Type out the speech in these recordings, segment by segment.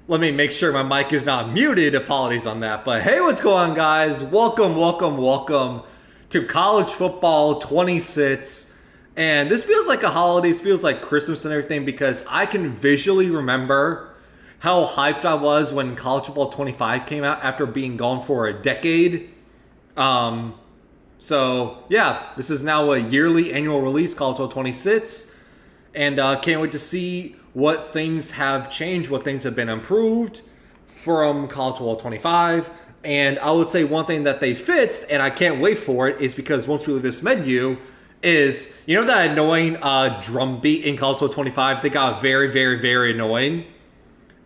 Let me make sure my mic is not muted. Apologies on that. But hey, what's going on, guys? Welcome to College Football 26. And this feels like a holiday. This feels like Christmas and everything because I can visually remember how hyped I was when College Football 25 came out after being gone for a decade. Um, so, yeah, this is now a yearly annual release, College Football 26. And can't wait to see what things have changed, what things have been improved from College Football 25. And I would say one thing that they fixed, and I can't wait for it, is because once we leave this menu, is that annoying drum beat in College Football 25? They got very annoying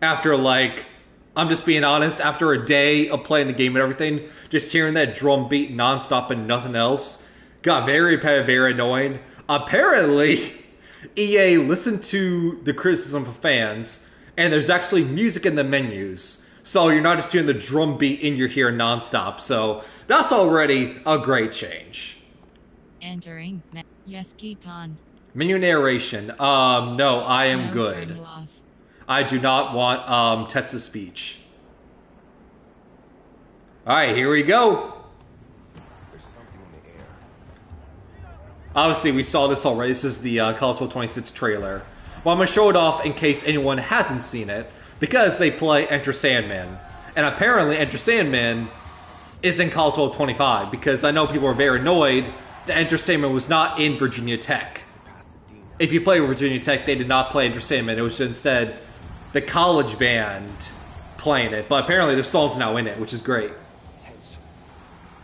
after I'm just being honest, after a day of playing the game and everything, just hearing that drum beat nonstop and nothing else got very repetitive, very annoying. Apparently, EA listened to the criticism of fans, and there's actually music in the menus. So you're not just hearing the drum beat and you're hearing nonstop. So that's already a great change. Entering. Yes, keep on. Menu narration. No, I am No, good. turn it off. I do not want text-to-speech. Alright, here we go. There's something in the air. Obviously, we saw this already. This is the College Football 26 trailer. Well, I'm going to show it off in case anyone hasn't seen it, because they play Enter Sandman. And apparently, Enter Sandman is in College Football 25, because I know people are very annoyed that Enter Sandman was not in Virginia Tech. If you play Virginia Tech, they did not play Enter Sandman. It was instead the college band playing it. But apparently, the song's now in it, which is great. Tension.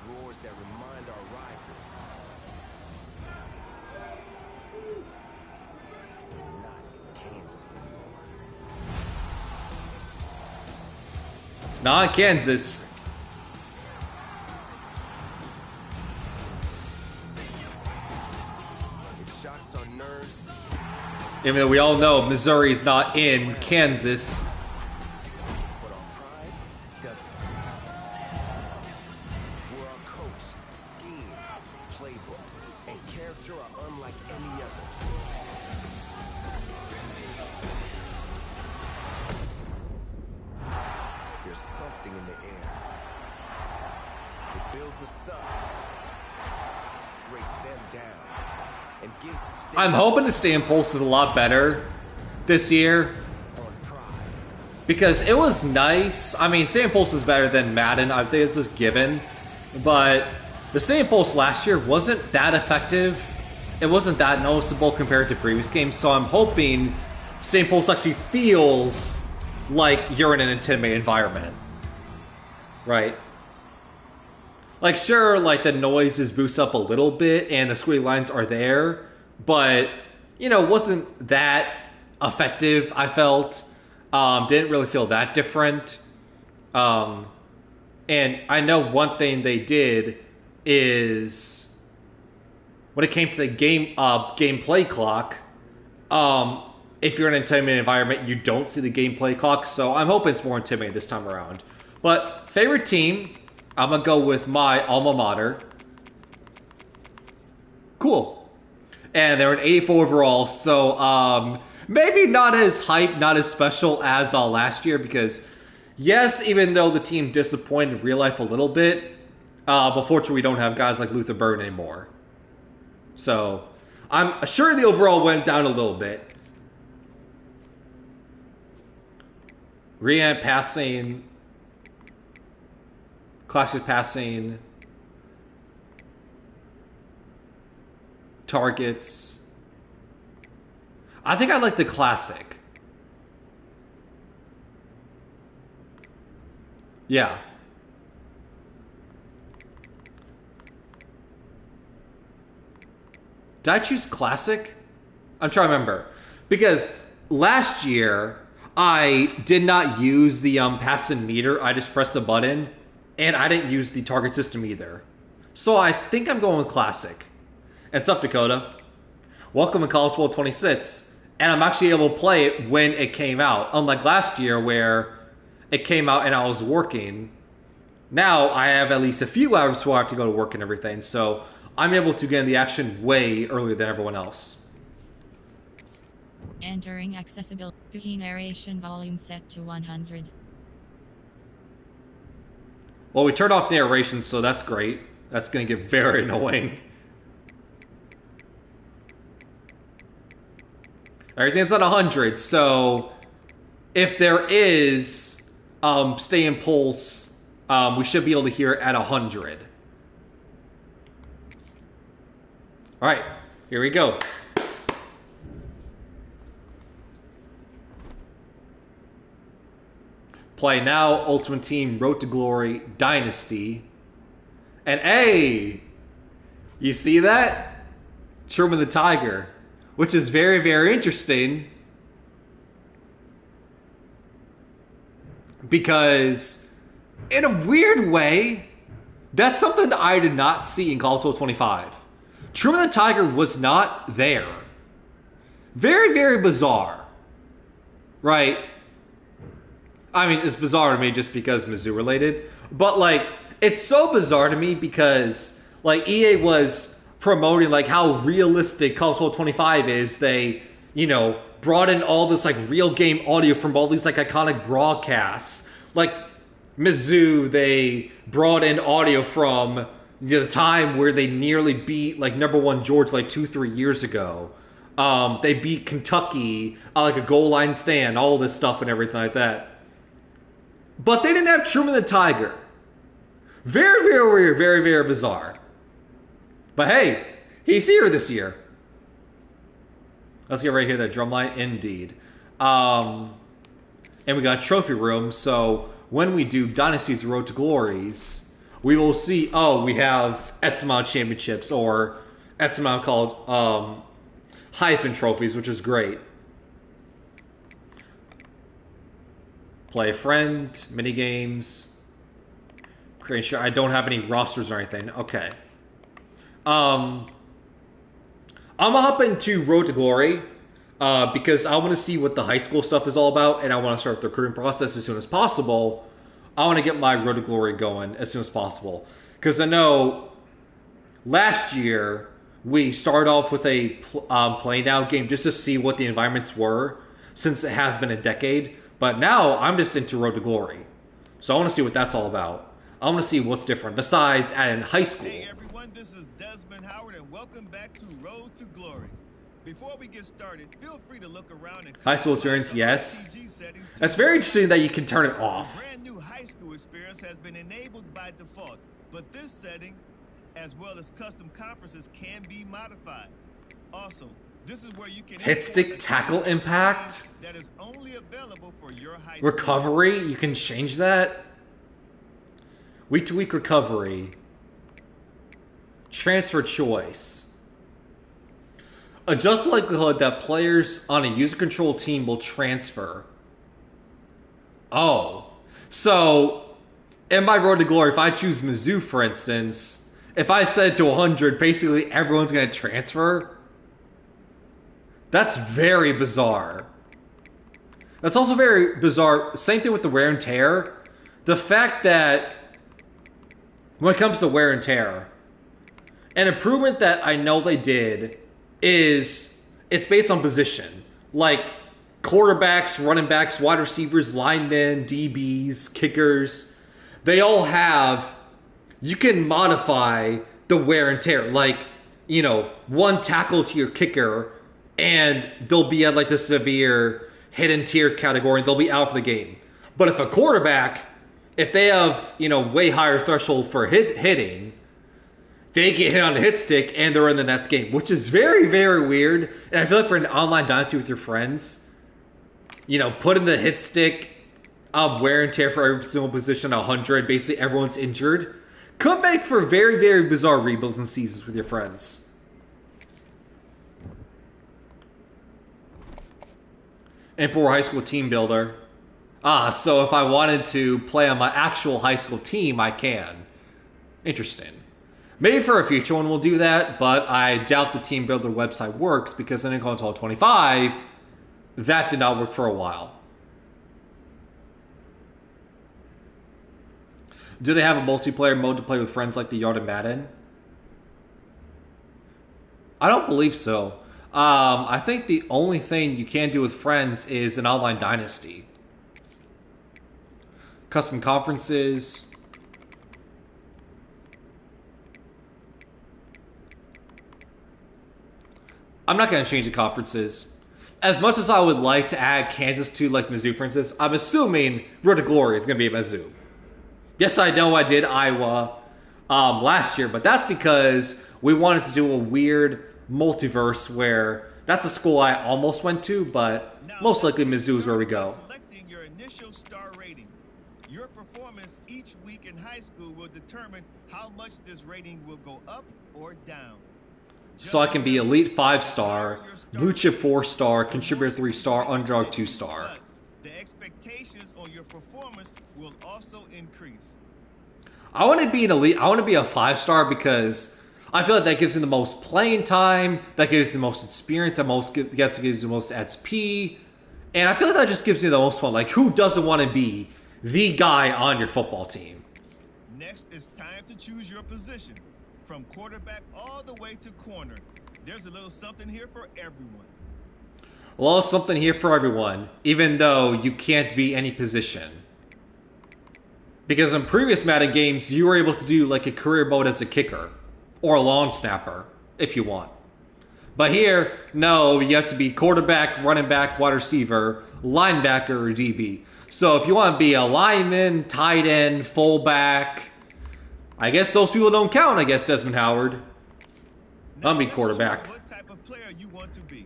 Roars that remind our rivals. They're not in Kansas anymore. Not in Kansas. It shocks our nerves. Even though we all know Missouri's not in Kansas. But our pride doesn't. Where our coach, scheme, playbook, and character are unlike any other. There's something in the air. It builds us up, breaks them down, and gives the stakes I'm hoping the Stadium Pulse is a lot better this year, on pride. because it was nice. I mean, Stadium Pulse is better than Madden. I think it's just given. But the Stadium Pulse last year wasn't that effective. It wasn't that noticeable compared to previous games. So I'm hoping Stadium Pulse actually feels like you're in an intimidating environment. Right? Like, sure, like, the noises boost up a little bit and the squiggly lines are there, but, it wasn't that effective, I felt. Didn't really feel that different. And I know one thing they did is, when it came to the gameplay clock, if you're in an intimidating environment, you don't see the gameplay clock, so I'm hoping it's more intimidating this time around. But, favorite team, I'm going to go with my alma mater. Cool. And they're an 84 overall, so maybe not as hype, not as special as last year, because yes, even though the team disappointed in real life a little bit, but fortunately we don't have guys like Luther Burden anymore. So I'm sure the overall went down a little bit. Rehab passing, classic passing, targets. I think I like the classic. Yeah. Did I choose classic? I'm trying to remember. Because last year, I did not use the pass and meter. I just pressed the button. And I didn't use the target system either. So I think I'm going with classic. And South Dakota, welcome to College Football 26. And I'm actually able to play it when it came out. Unlike last year where it came out and I was working. Now I have at least a few hours before I have to go to work and everything. So I'm able to get in the action way earlier than everyone else. Entering accessibility narration volume set to 100. Well, we turned off narration, so that's great. That's going to get very annoying. Everything's at 100, so if there is stay in pulse, we should be able to hear it at 100. All right, here we go. Play now, Ultimate Team, Road to Glory, Dynasty. And hey, you see that? Truman the Tiger, which is very, very interesting. Because in a weird way, that's something that I did not see in College Football 25. Truman the Tiger was not there. Very, very bizarre. Right? I mean, it's bizarre to me just because Mizzou related. But, like, it's so bizarre to me because, like, EA was promoting, like, how realistic College Football 25 is. They, you know, brought in all this, like, real game audio from all these, like, iconic broadcasts. Like, Mizzou, they brought in audio from the time where they nearly beat, like, #1 Georgia, like, 2-3 years ago. They beat Kentucky, like, a goal line stand, all this stuff and everything like that. But they didn't have Truman the Tiger. Very, very weird. Very, very bizarre. But hey, he's here this year. Let's get right here, that drum line. Indeed. And we got Trophy Room. So when we do Dynasty's Road to Glories, we will see, oh, we have X amount of championships or X amount called Heisman trophies, which is great. Play a friend, mini games. Create sure I don't have any rosters or anything. Okay. I'm gonna hop into Road to Glory because I want to see what the high school stuff is all about, and I want to start the recruiting process as soon as possible. I want to get my Road to Glory going as soon as possible because I know last year we started off with a playing out game just to see what the environments were since it has been a decade. But now I'm just into Road to Glory. So I want to see what that's all about. I want to see what's different besides in high school. Hey everyone, this is Desmond Howard and welcome back to Road to Glory. Before we get started, feel free to look around and high school experience, yes. That's very interesting that you can turn it off. The brand new high school experience has been enabled by default, but this setting, as well as custom conferences, can be modified. Also, this is where you can hit stick tackle impact. That is only available for your high school. Recovery, you can change that. Week to week recovery. Transfer choice. Adjust the likelihood that players on a user control team will transfer. Oh. So, in my Road to Glory, if I choose Mizzou, for instance, if I set it to 100, basically everyone's going to transfer. That's very bizarre. That's also very bizarre. Same thing with the wear and tear. The fact that when it comes to wear and tear, an improvement that I know they did is it's based on position. Like quarterbacks, running backs, wide receivers, linemen, DBs, kickers. They all have, you can modify the wear and tear. Like, you know, one tackle to your kicker and they'll be at like the severe hidden tier category and they'll be out for the game. But if a quarterback, if they have, you know, way higher threshold for hitting, they get hit on the hit stick and they're in the next game, which is very, very weird. And I feel like for an online dynasty with your friends, you know, putting the hit stick wear and tear for every single position 100, basically everyone's injured, could make for very, very bizarre rebuilds and seasons with your friends. And for high school team builder. So if I wanted to play on my actual high school team, I can. Interesting. Maybe for a future one we'll do that, but I doubt the team builder website works because in College 25, that did not work for a while. Do they have a multiplayer mode to play with friends like the Yard of Madden? I don't believe so. I think the only thing you can do with friends is an online dynasty. Custom conferences. I'm not going to change the conferences. As much as I would like to add Kansas to like Mizzou, for instance, I'm assuming Road to Glory is going to be at Mizzou. Yes, I know I did Iowa last year, but that's because we wanted to do a weird multiverse where that's a school I almost went to, but Now, most likely Mizzou is where we go. Selecting your initial star rating. Your performance each week in high school will determine how much this rating will go up or down. So I can be elite 5-star, blue chip 4-star, contributor 3-star, underdog 2-star. But the expectations on your performance will also increase. I want to be an elite. I want to be a 5-star because I feel like that gives me the most playing time, that gives me the most experience, that gives me the most XP, and I feel like that just gives me the most fun. Like, who doesn't want to be the guy on your football team? Next, it's time to choose your position. From quarterback all the way to corner, there's a little something here for everyone. Well, something here for everyone, even though you can't be any position. Because in previous Madden games, you were able to do like a career mode as a kicker or a long snapper if you want. But here, no, you have to be quarterback, running back, wide receiver, linebacker, or DB. So if you want to be a lineman, tight end, fullback, I guess those people don't count, I guess, Desmond Howard. Now, I'll be let's quarterback. choose what type of player you want to be.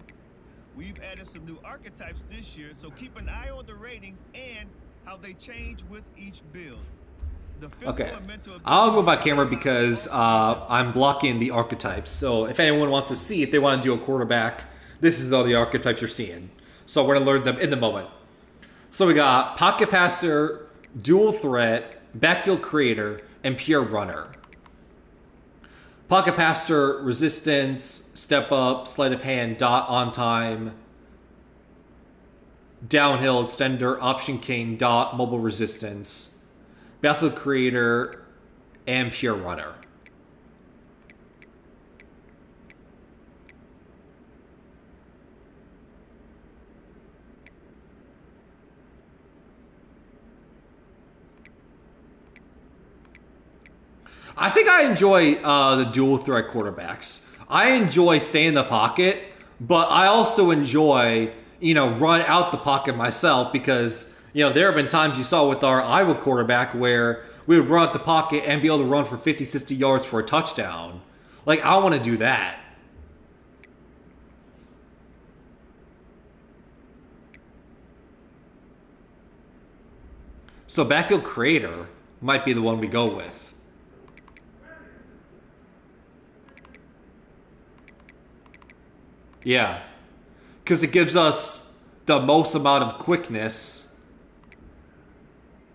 We've added some new archetypes this year, so keep an eye on the ratings and how they change with each build. The physical Okay, and mental I'll move my abilities camera are because also I'm blocking the archetypes. So if anyone wants to see if they want to do a quarterback, this is all the archetypes you're seeing. So we're going to learn them in the moment. So we got pocket passer, dual threat, backfield creator, and pure runner. Pocket passer, resistance, step up, sleight of hand, dot on time, downhill, extender, option king, dot, mobile resistance, backfield creator, and pure runner. I think I enjoy the dual threat quarterbacks. I enjoy staying in the pocket, but I also enjoy, run out the pocket myself because, there have been times you saw with our Iowa quarterback where we would run out the pocket and be able to run for 50, 60 yards for a touchdown. Like, I want to do that. So backfield creator might be the one we go with. Yeah, because it gives us the most amount of quickness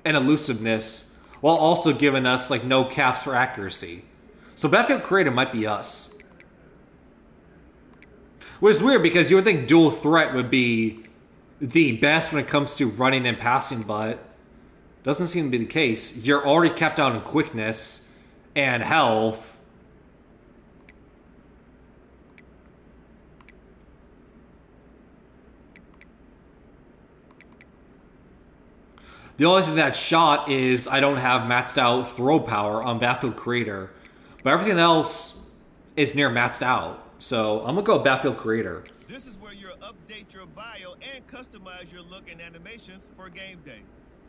and elusiveness while also giving us like no caps for accuracy. So backfield creator might be us. Which is weird because you would think dual threat would be the best when it comes to running and passing, but doesn't seem to be the case. You're already capped out in quickness and health. The only thing that's shot is I don't have maxed out throw power on Battlefield Creator. But everything else is near maxed out. So I'm going to go Battlefield Creator. This is where you'll update your bio and customize your look and animations for game day.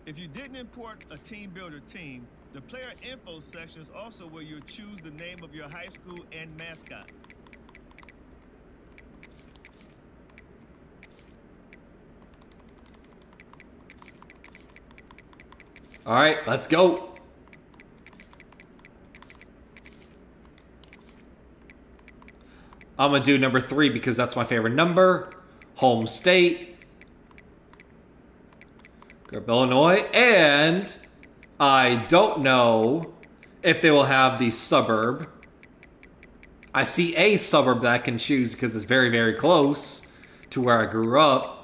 If you didn't import a team builder team, the player info section is also where you'll choose the name of your high school and mascot. All right, let's go. I'm going to do number 3 because that's my favorite number. Home state. Grab Illinois. And I don't know if they will have the suburb. I see a suburb that I can choose because it's very, very close to where I grew up.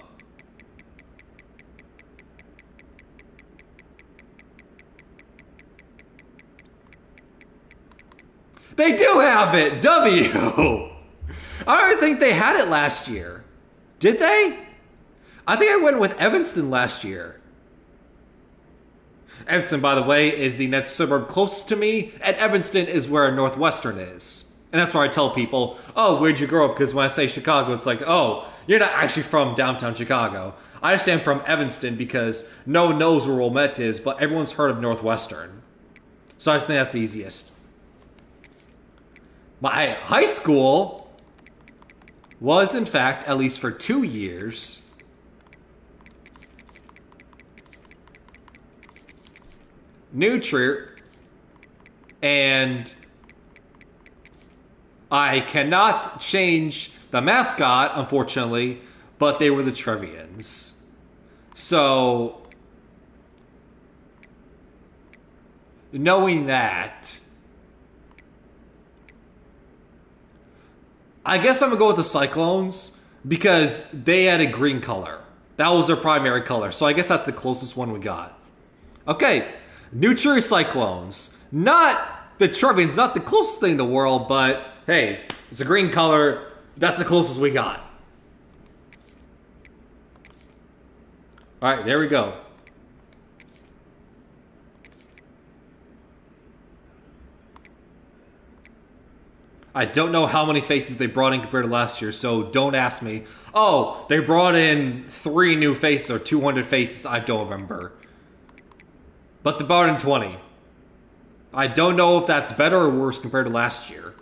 They do have it! W! I don't think they had it last year. Did they? I think I went with Evanston last year. Evanston, by the way, is the next suburb closest to me, and Evanston is where Northwestern is. And that's where I tell people, oh, where'd you grow up? Because when I say Chicago, it's like, oh, you're not actually from downtown Chicago. I just am from Evanston because no one knows where Wilmette is, but everyone's heard of Northwestern. So I just think that's the easiest. My high school was, in fact, at least for 2 years, New Trier, and I cannot change the mascot, unfortunately, but they were the Trevians. So, knowing that, I guess I'm going to go with the Cyclones because they had a green color. That was their primary color. So I guess that's the closest one we got. Okay, New Trier Cyclones. Not the Trevians, not the closest thing in the world, but hey, it's a green color. That's the closest we got. All right, there we go. I don't know how many faces they brought in compared to last year, so don't ask me. Oh, they brought in 3 new faces or 200 faces. I don't remember. But they brought in 20. I don't know if that's better or worse compared to last year.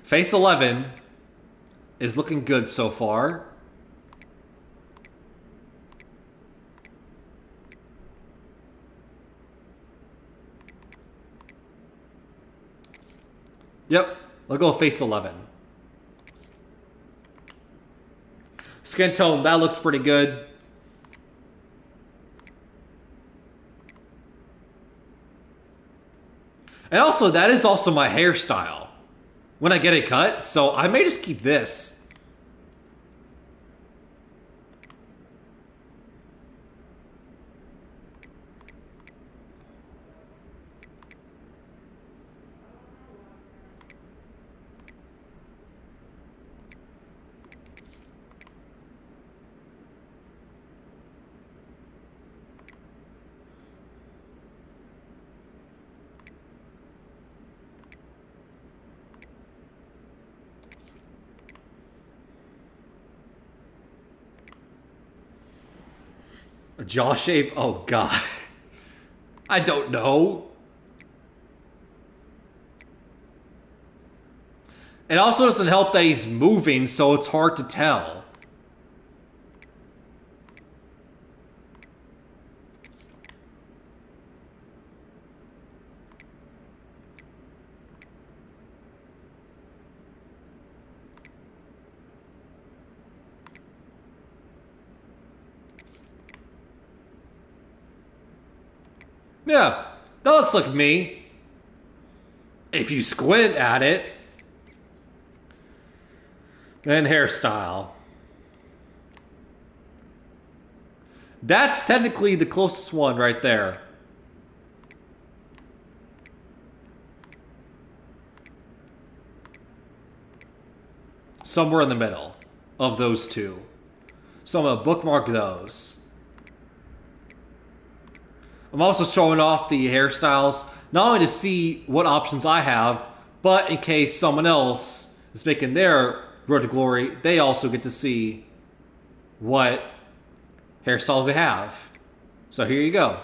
Face 11 is looking good so far. Yep, I'll go face 11. Skin tone, that looks pretty good. And also, that is also my hairstyle when I get it cut, so I may just keep this. A jaw shape? Oh, God. I don't know. It also doesn't help that he's moving, so it's hard to tell. Yeah, that looks like me. If you squint at it. Then hairstyle. That's technically the closest one right there. Somewhere in the middle of those two. So I'm going to bookmark those. I'm also showing off the hairstyles, not only to see what options I have, but in case someone else is making their Road to Glory, they also get to see what hairstyles they have. So here you go.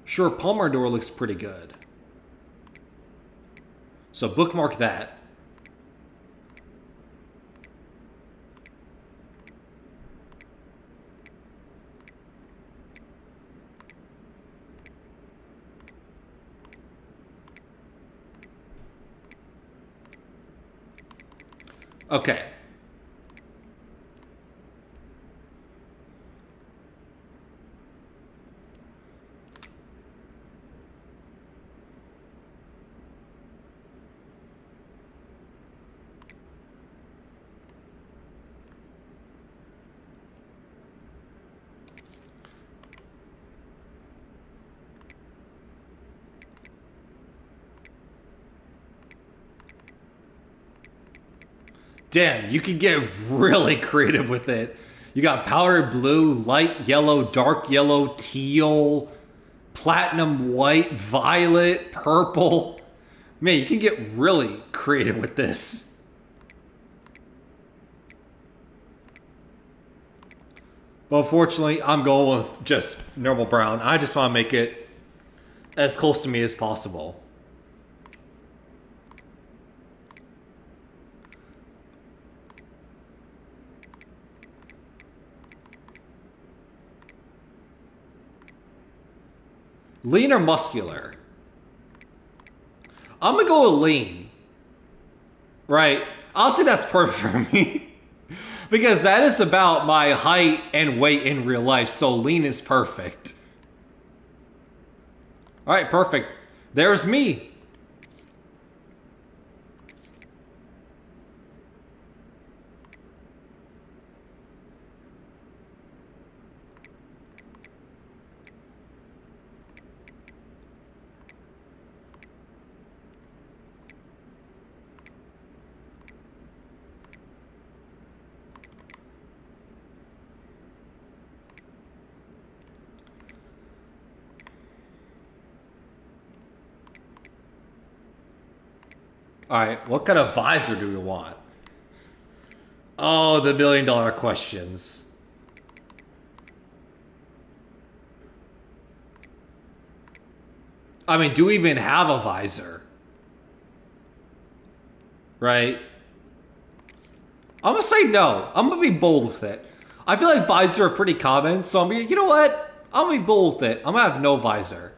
Sure, Palmer looks pretty good. So bookmark that. Okay. Damn, you can get really creative with it. You got powder blue, light yellow, dark yellow, teal, platinum white, violet, purple. Man, you can get really creative with this. But unfortunately, I'm going with just normal brown. I just want to make it as close to me as possible. Lean or muscular? I'm gonna go with lean. Right? I'll say that's perfect for me. Because that is about my height and weight in real life, so lean is perfect. Alright, perfect. There's me. Alright, what kind of visor do we want? Oh, the $1 million questions. I mean, do we even have a visor? Right? I'm gonna say no. I'm gonna be bold with it. I feel like visor are pretty common, so I'm gonna, you know what? I'm gonna be bold with it. I'm gonna have no visor.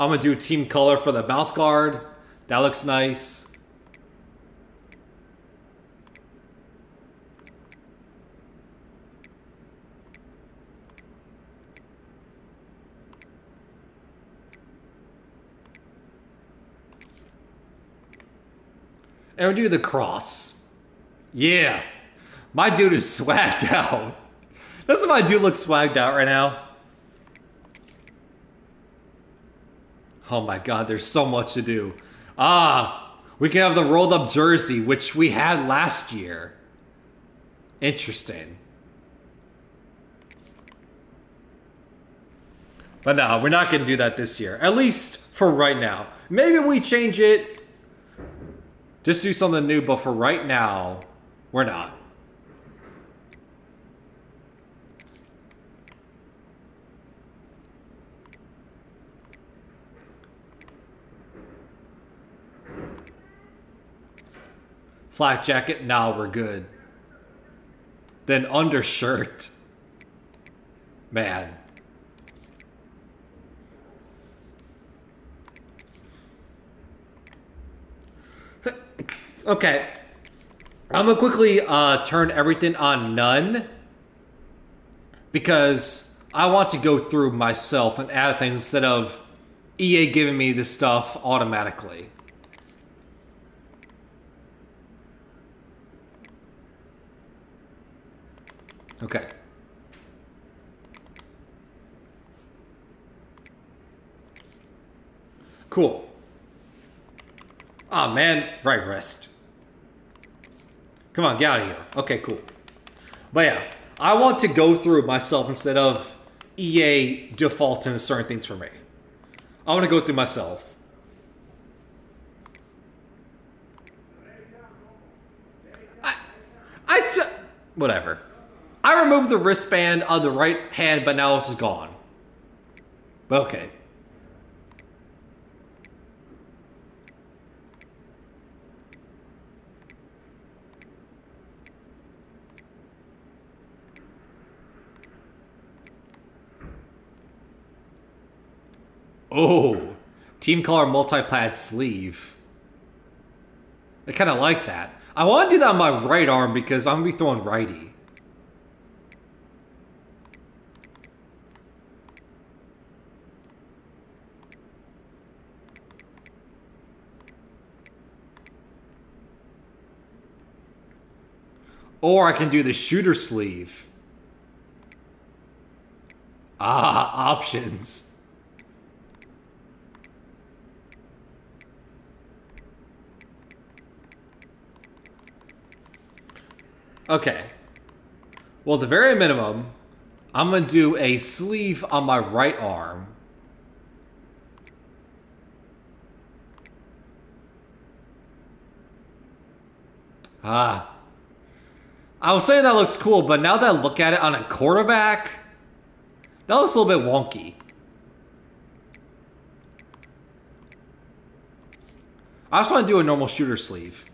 I'm gonna do team color for the mouth guard. That looks nice. And we do the cross. Yeah. My dude is swagged out. Doesn't my dude look swagged out right now? Oh my god, there's so much to do. We can have the rolled up jersey, which we had last year. Interesting. But no, we're not going to do that this year. At least for right now. Maybe we change it. Just do something new, but for right now, we're not. Flak jacket, nah, we're good. Then undershirt. Man. Okay. I'm gonna quickly turn everything on none. Because I want to go through myself and add things instead of EA giving me this stuff automatically. Okay. Cool. Oh man, right wrist. Come on, get out of here. Okay, cool. But yeah, I want to go through myself instead of EA defaulting to certain things for me. I want to go through myself. Whatever. I removed the wristband on the right hand, but now this is gone. But okay. Oh, team color multi-pad sleeve. I kind of like that. I want to do that on my right arm because I'm going to be throwing righty. Or I can do the shooter sleeve. Ah, options. Okay. Well, at the very minimum, I'm going to do a sleeve on my right arm. Ah. I was saying that looks cool, but now that I look at it on a quarterback, that looks a little bit wonky. I just want to do a normal shooter sleeve.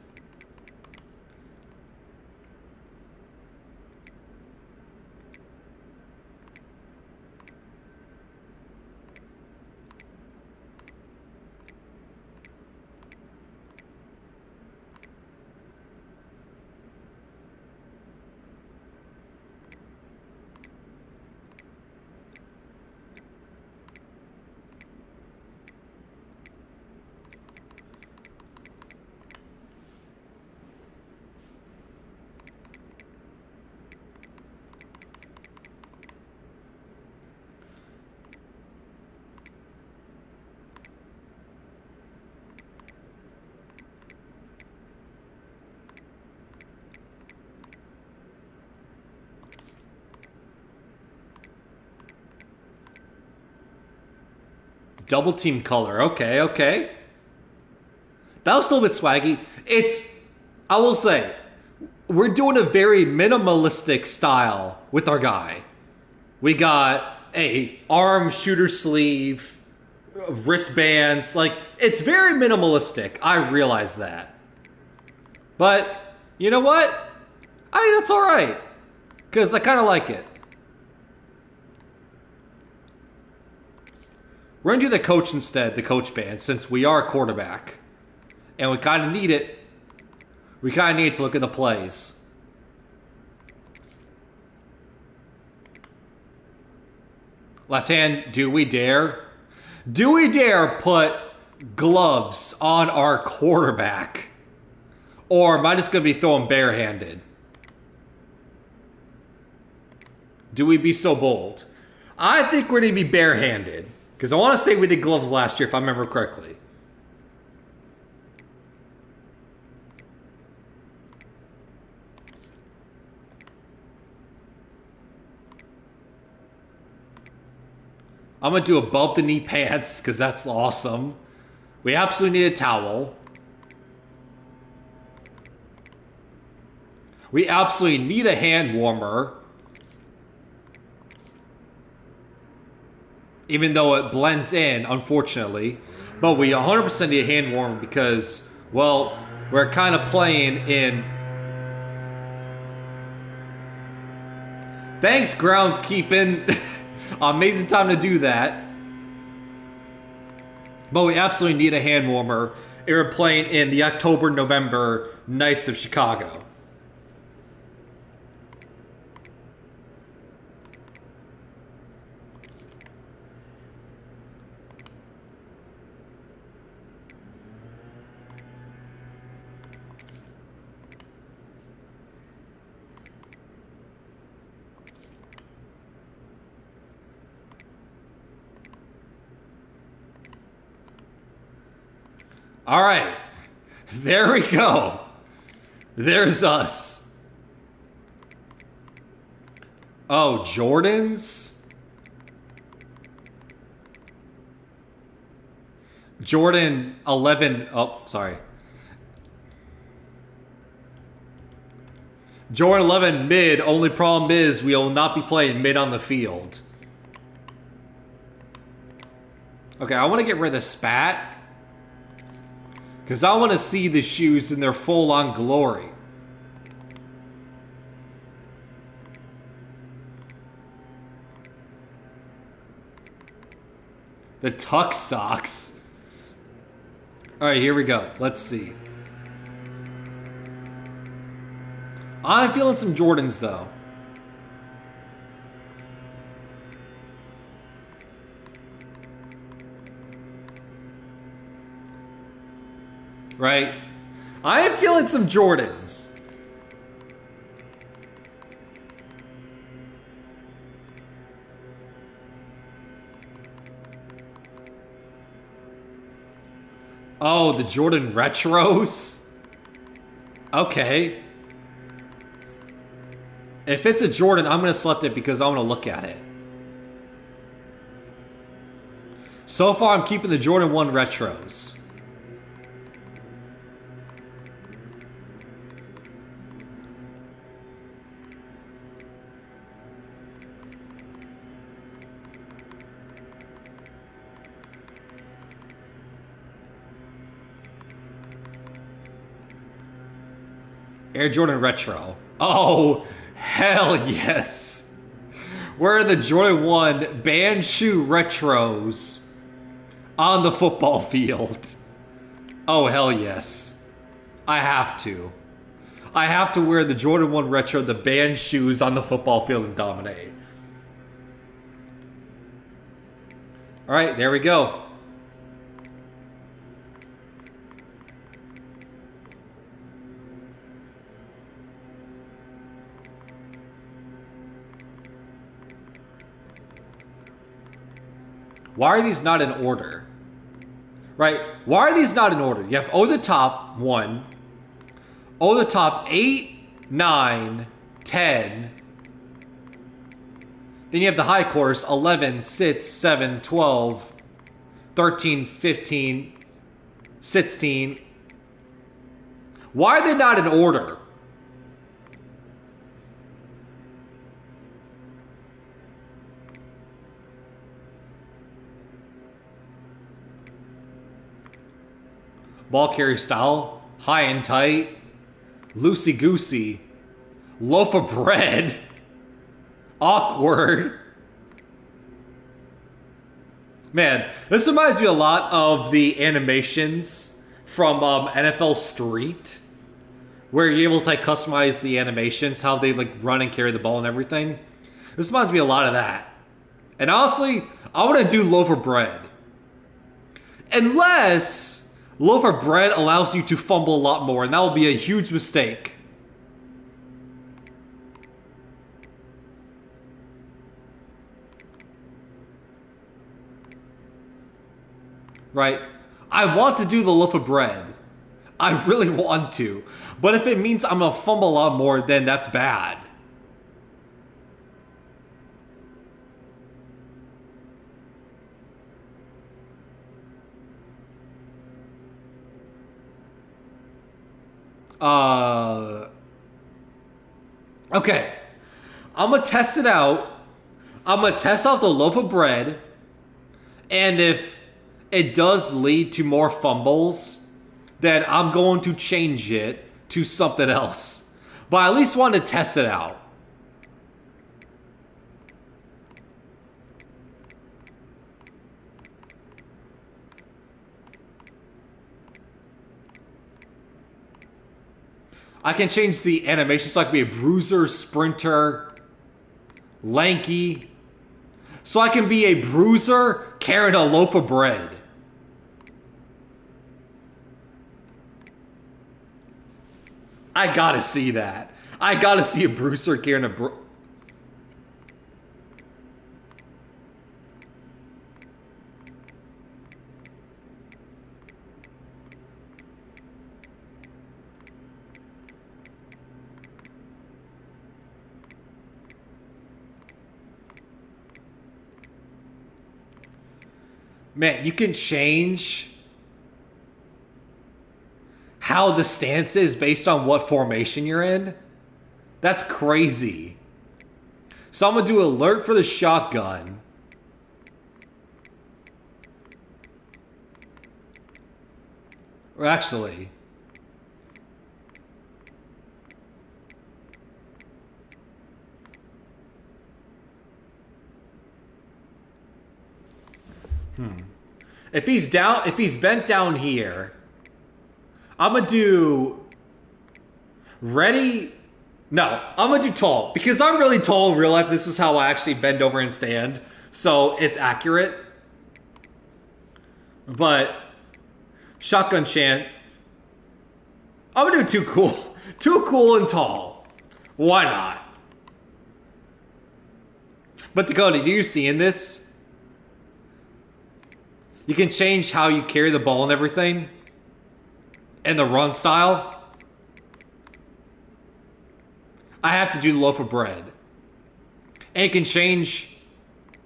Double team color. Okay, okay. That was a little bit swaggy. I will say, we're doing a very minimalistic style with our guy. We got a arm shooter sleeve, wristbands. Like, it's very minimalistic. I realize that. But, you know what? I think that's alright. Because I kind of like it. We're going to do the coach instead, the coach band, since we are a quarterback. And we kind of need it. We kind of need to look at the plays. Left hand, do we dare? Do we dare put gloves on our quarterback? Or am I just going to be throwing barehanded? Do we be so bold? I think we're going to be barehanded. Because I want to say we did gloves last year, if I remember correctly. I'm going to do above the knee pants, because that's awesome. We absolutely need a towel. We absolutely need a hand warmer. Even though it blends in, unfortunately. But we 100% need a hand warmer because, well, we're kind of playing in... Thanks, groundskeeping. Amazing time to do that. But we absolutely need a hand warmer. We're playing in the October-November Knights of Chicago. All right. There we go. There's us. Oh, Jordans? Jordan 11. Oh, sorry. Jordan 11 mid. Only problem is we will not be playing mid on the field. Okay, I want to get rid of the spat. Because I want to see the shoes in their full-on glory. The tuck socks. Alright, here we go. Let's see. I'm feeling some Jordans, though. Right? I am feeling some Jordans. Oh, the Jordan Retros? Okay. If it's a Jordan, I'm going to select it because I want to look at it. So far, I'm keeping the Jordan 1 Retros. Air Jordan Retro. Oh, hell yes. Where are the Jordan 1 band shoe retros on the football field? Oh, hell yes. I have to. I have to wear the Jordan 1 retro, the band shoes on the football field and dominate. All right, there we go. Why are these not in order? Right? Why are these not in order? You have O the top 1, O the top 8, 9, 10. Then you have the high course 11, 6, 7, 12, 13, 15, 16. Why are they not in order? Ball carrier style, high and tight, loosey goosey, loaf of bread, awkward. Man, this reminds me a lot of the animations from NFL Street, where you're able to like customize the animations, how they like run and carry the ball and everything. This reminds me a lot of that. And honestly, I want to do loaf of bread. Unless loaf of bread allows you to fumble a lot more, and that will be a huge mistake. Right? I want to do the loaf of bread. I really want to. But if it means I'm going to fumble a lot more, then that's bad. Okay. I'm going to test it out. I'm going to test out the loaf of bread. And if it does lead to more fumbles, then I'm going to change it to something else. But I at least want to test it out. I can change the animation so I can be a bruiser, sprinter, lanky. So I can be a bruiser carrying a loaf of bread. I gotta see that. I gotta see a bruiser carrying a Man, you can change how the stance is based on what formation you're in. That's crazy. So I'm going to do alert for the shotgun. Or actually, if he's bent down here, I'm gonna do ready, No, I'm gonna do tall because I'm really tall in real life. This is how I actually bend over and stand, so it's accurate. But shotgun chance, I'm gonna do too cool and tall. Why not? But Dakota, do you see in this? You can change how you carry the ball and everything, and the run style. I have to do the loaf of bread. And you can change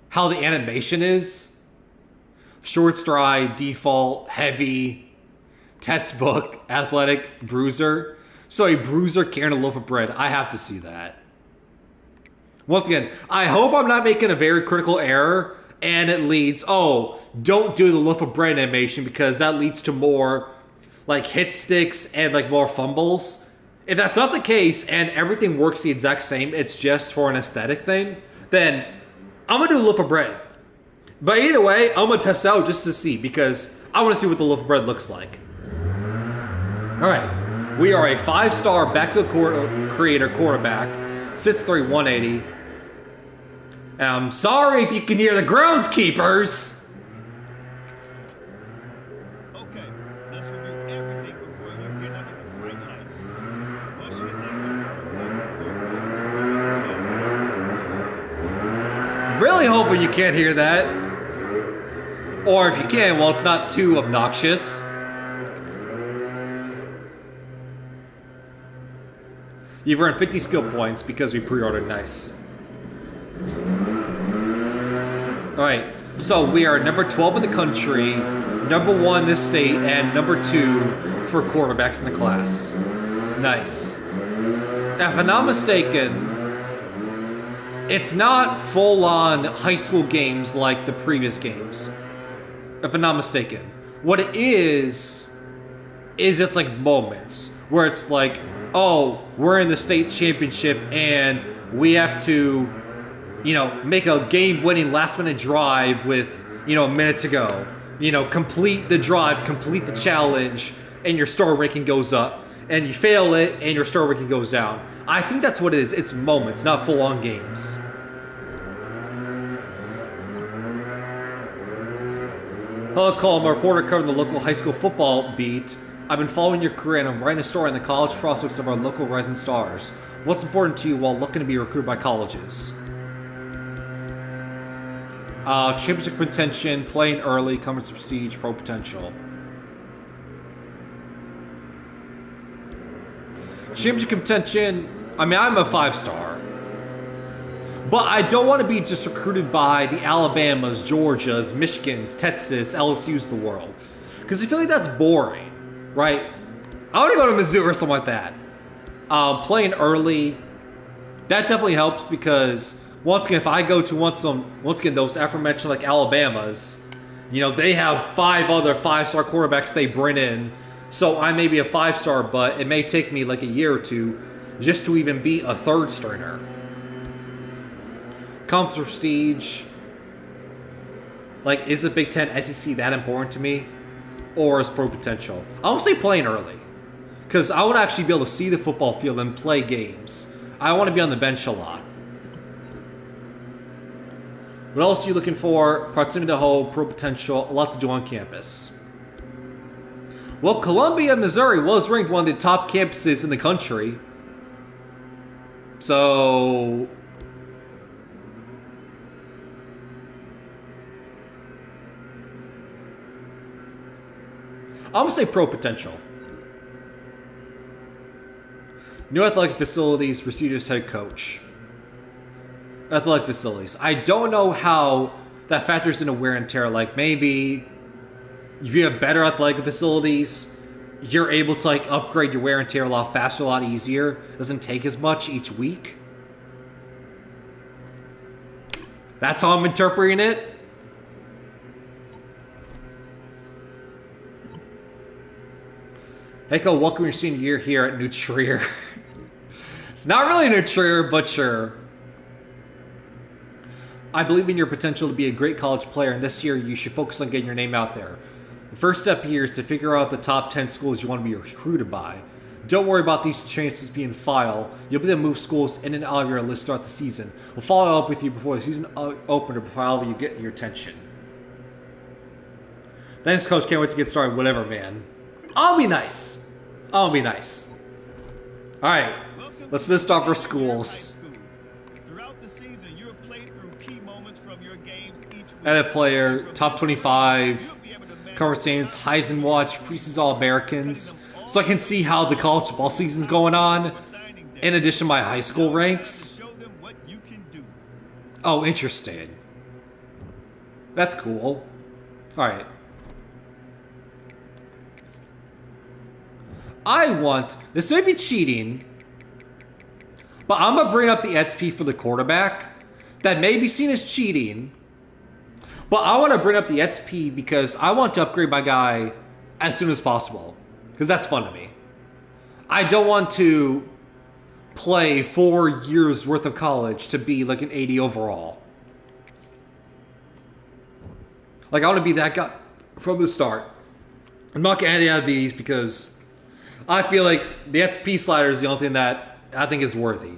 how the animation is. Short stride, default, heavy, textbook, athletic, bruiser. So a bruiser carrying a loaf of bread. I have to see that. Once again, I hope I'm not making a very critical error and it leads, oh, don't do the loaf of bread animation because that leads to more like hit sticks and like more fumbles. If that's not the case and everything works the exact same, it's just for an aesthetic thing, then I'm going to do a loaf of bread. But either way, I'm going to test it out just to see because I want to see what the loaf of bread looks like. All right. We are a 5-star backfield creator quarterback, 6'3", 180. And I'm sorry if you can hear the groundskeepers. Okay, let's review everything before you get under the bright lights. Once you hit that Really hoping you can't hear that. Or if you can, well, it's not too obnoxious. You've earned 50 skill points because we pre-ordered. Nice. Alright, so we are number 12 in the country, number 1 in this state, and number 2 for quarterbacks in the class. Nice. Now, if I'm not mistaken, it's not full-on high school games like the previous games. If I'm not mistaken. What it is it's like moments where it's like, oh, we're in the state championship and we have to, you know, make a game-winning last-minute drive with, you know, a minute to go. You know, complete the drive, complete the challenge, and your star ranking goes up. And you fail it, and your star ranking goes down. I think that's what it is. It's moments, not full-on games. Hello, Cole. I'm a reporter covering the local high school football beat. I've been following your career, and I'm writing a story on the college prospects of our local rising stars. What's important to you while looking to be recruited by colleges? Championship contention, playing early, conference prestige, pro potential. Championship contention, I mean, I'm a 5-star. But I don't want to be just recruited by the Alabamas, Georgias, Michigans, Texas, LSUs of the world. Because I feel like that's boring, right? I want to go to Mizzou or something like that. Playing early, that definitely helps because once again, if I go to once again those aforementioned like Alabamas, you know, they have 5 other 5-star quarterbacks they bring in. So I may be a 5-star, but it may take me like a year or two just to even be a 3rd stringer. Conference prestige. Like, is the Big Ten SEC that important to me? Or is pro potential? I want to say playing early. Because I want to actually be able to see the football field and play games. I want to be on the bench a lot. What else are you looking for? Proximity to home, pro potential, a lot to do on campus. Well, Columbia, Missouri was ranked one of the top campuses in the country. So I'm going to say pro potential. New athletic facilities, procedures, head coach. Athletic facilities. I don't know how that factors into wear and tear. Like, maybe if you have better athletic facilities, you're able to, like, upgrade your wear and tear a lot faster, a lot easier. It doesn't take as much each week. That's how I'm interpreting it. Heiko, welcome your senior year here at New Trier. It's not really New Trier, but sure. I believe in your potential to be a great college player, and this year you should focus on getting your name out there. The first step here is to figure out the top 10 schools you want to be recruited by. Don't worry about these transfers being filed. You'll be able to move schools in and out of your list throughout the season. We'll follow up with you before the season opener, before you get your attention. Thanks, Coach. Can't wait to get started. Whatever, man. I'll be nice. I'll be nice. All right. Let's list off our schools. Throughout the season, you'll play through key moments from your games each week. Edit player, top 25, conference standings, Heisman Watch, preseason All-Americans, so I can see how the college football season's going on, in addition to my high school ranks. Oh, interesting. That's cool. Alright. I want, this may be cheating, but I'm going to bring up the XP for the quarterback. That may be seen as cheating, but I want to bring up the XP because I want to upgrade my guy as soon as possible. Because that's fun to me. I don't want to play 4 years worth of college to be like an 80 overall. Like, I want to be that guy from the start. I'm not going to add any of these because I feel like the XP slider is the only thing that I think is worthy.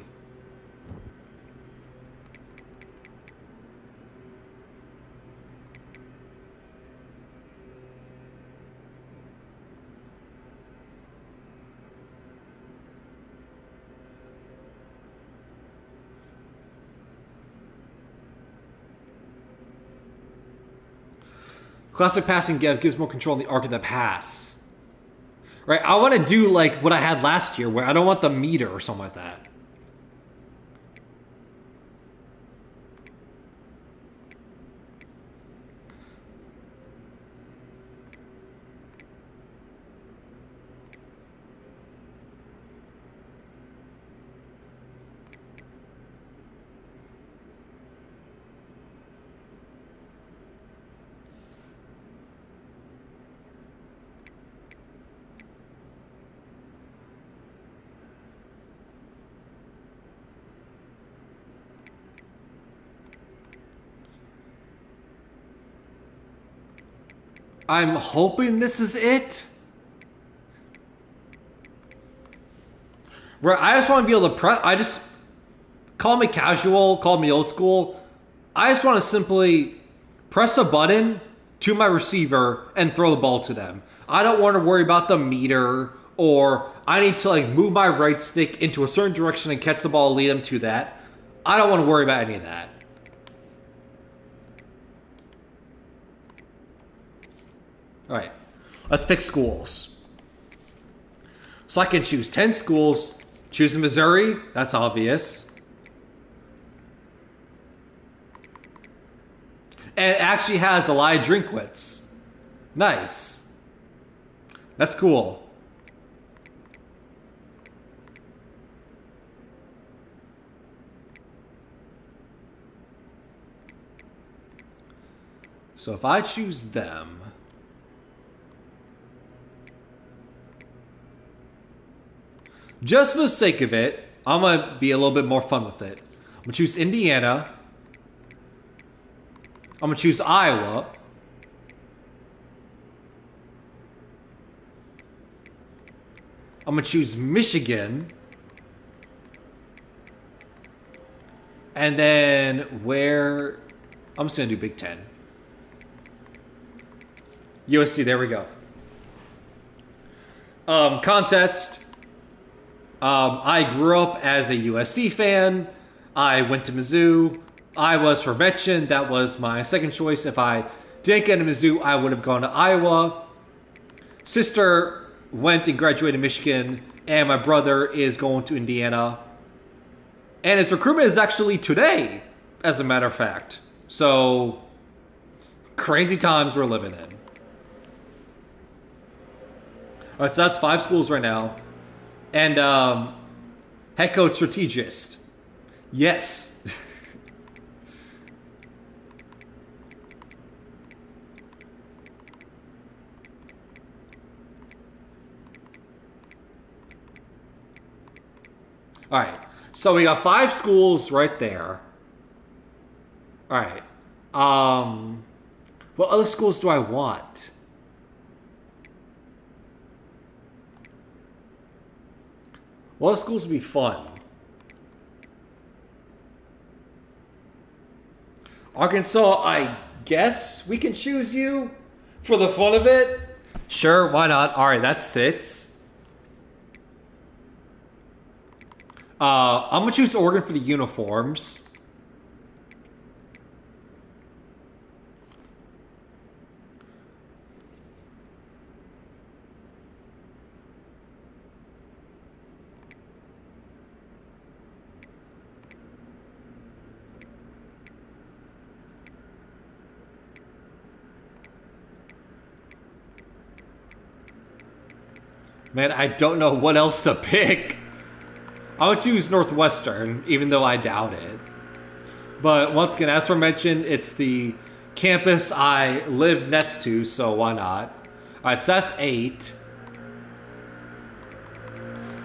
Classic passing gives more control in the arc of the pass. Right? I want to do like what I had last year where I don't want the meter or something like that. I'm hoping this is it. Right, I just want to be able to press. I just call me casual, call me old school. I just want to simply press a button to my receiver and throw the ball to them. I don't want to worry about the meter or I need to like move my right stick into a certain direction and catch the ball and lead them to that. I don't want to worry about any of that. All right, let's pick schools. So I can choose 10 schools. Choosing Missouri, that's obvious. And it actually has Elijah Drinkwitz. Nice. That's cool. So if I choose them, just for the sake of it, I'm going to be a little bit more fun with it. I'm going to choose Indiana. I'm going to choose Iowa. I'm going to choose Michigan. And then where... I'm just going to do Big Ten. USC, there we go. Context. I grew up as a USC fan. I went to Mizzou. I was for Vetchen. That was my second choice. If I didn't get into Mizzou, I would have gone to Iowa. Sister went and graduated in Michigan, and my brother is going to Indiana. And his recruitment is actually today, as a matter of fact. So, crazy times we're living in. All right, so that's 5 schools right now. And head coach strategist. Yes. All right. So we got 5 schools right there. All right. What other schools do I want? What schools would be fun? Arkansas, I guess we can choose you for the fun of it. Sure, why not? All right, that sits. I'm gonna choose Oregon for the uniforms. Man, I don't know what else to pick. I would choose Northwestern, even though I doubt it. But once again, as mentioned, it's the campus I live next to, so why not? Alright, so that's 8.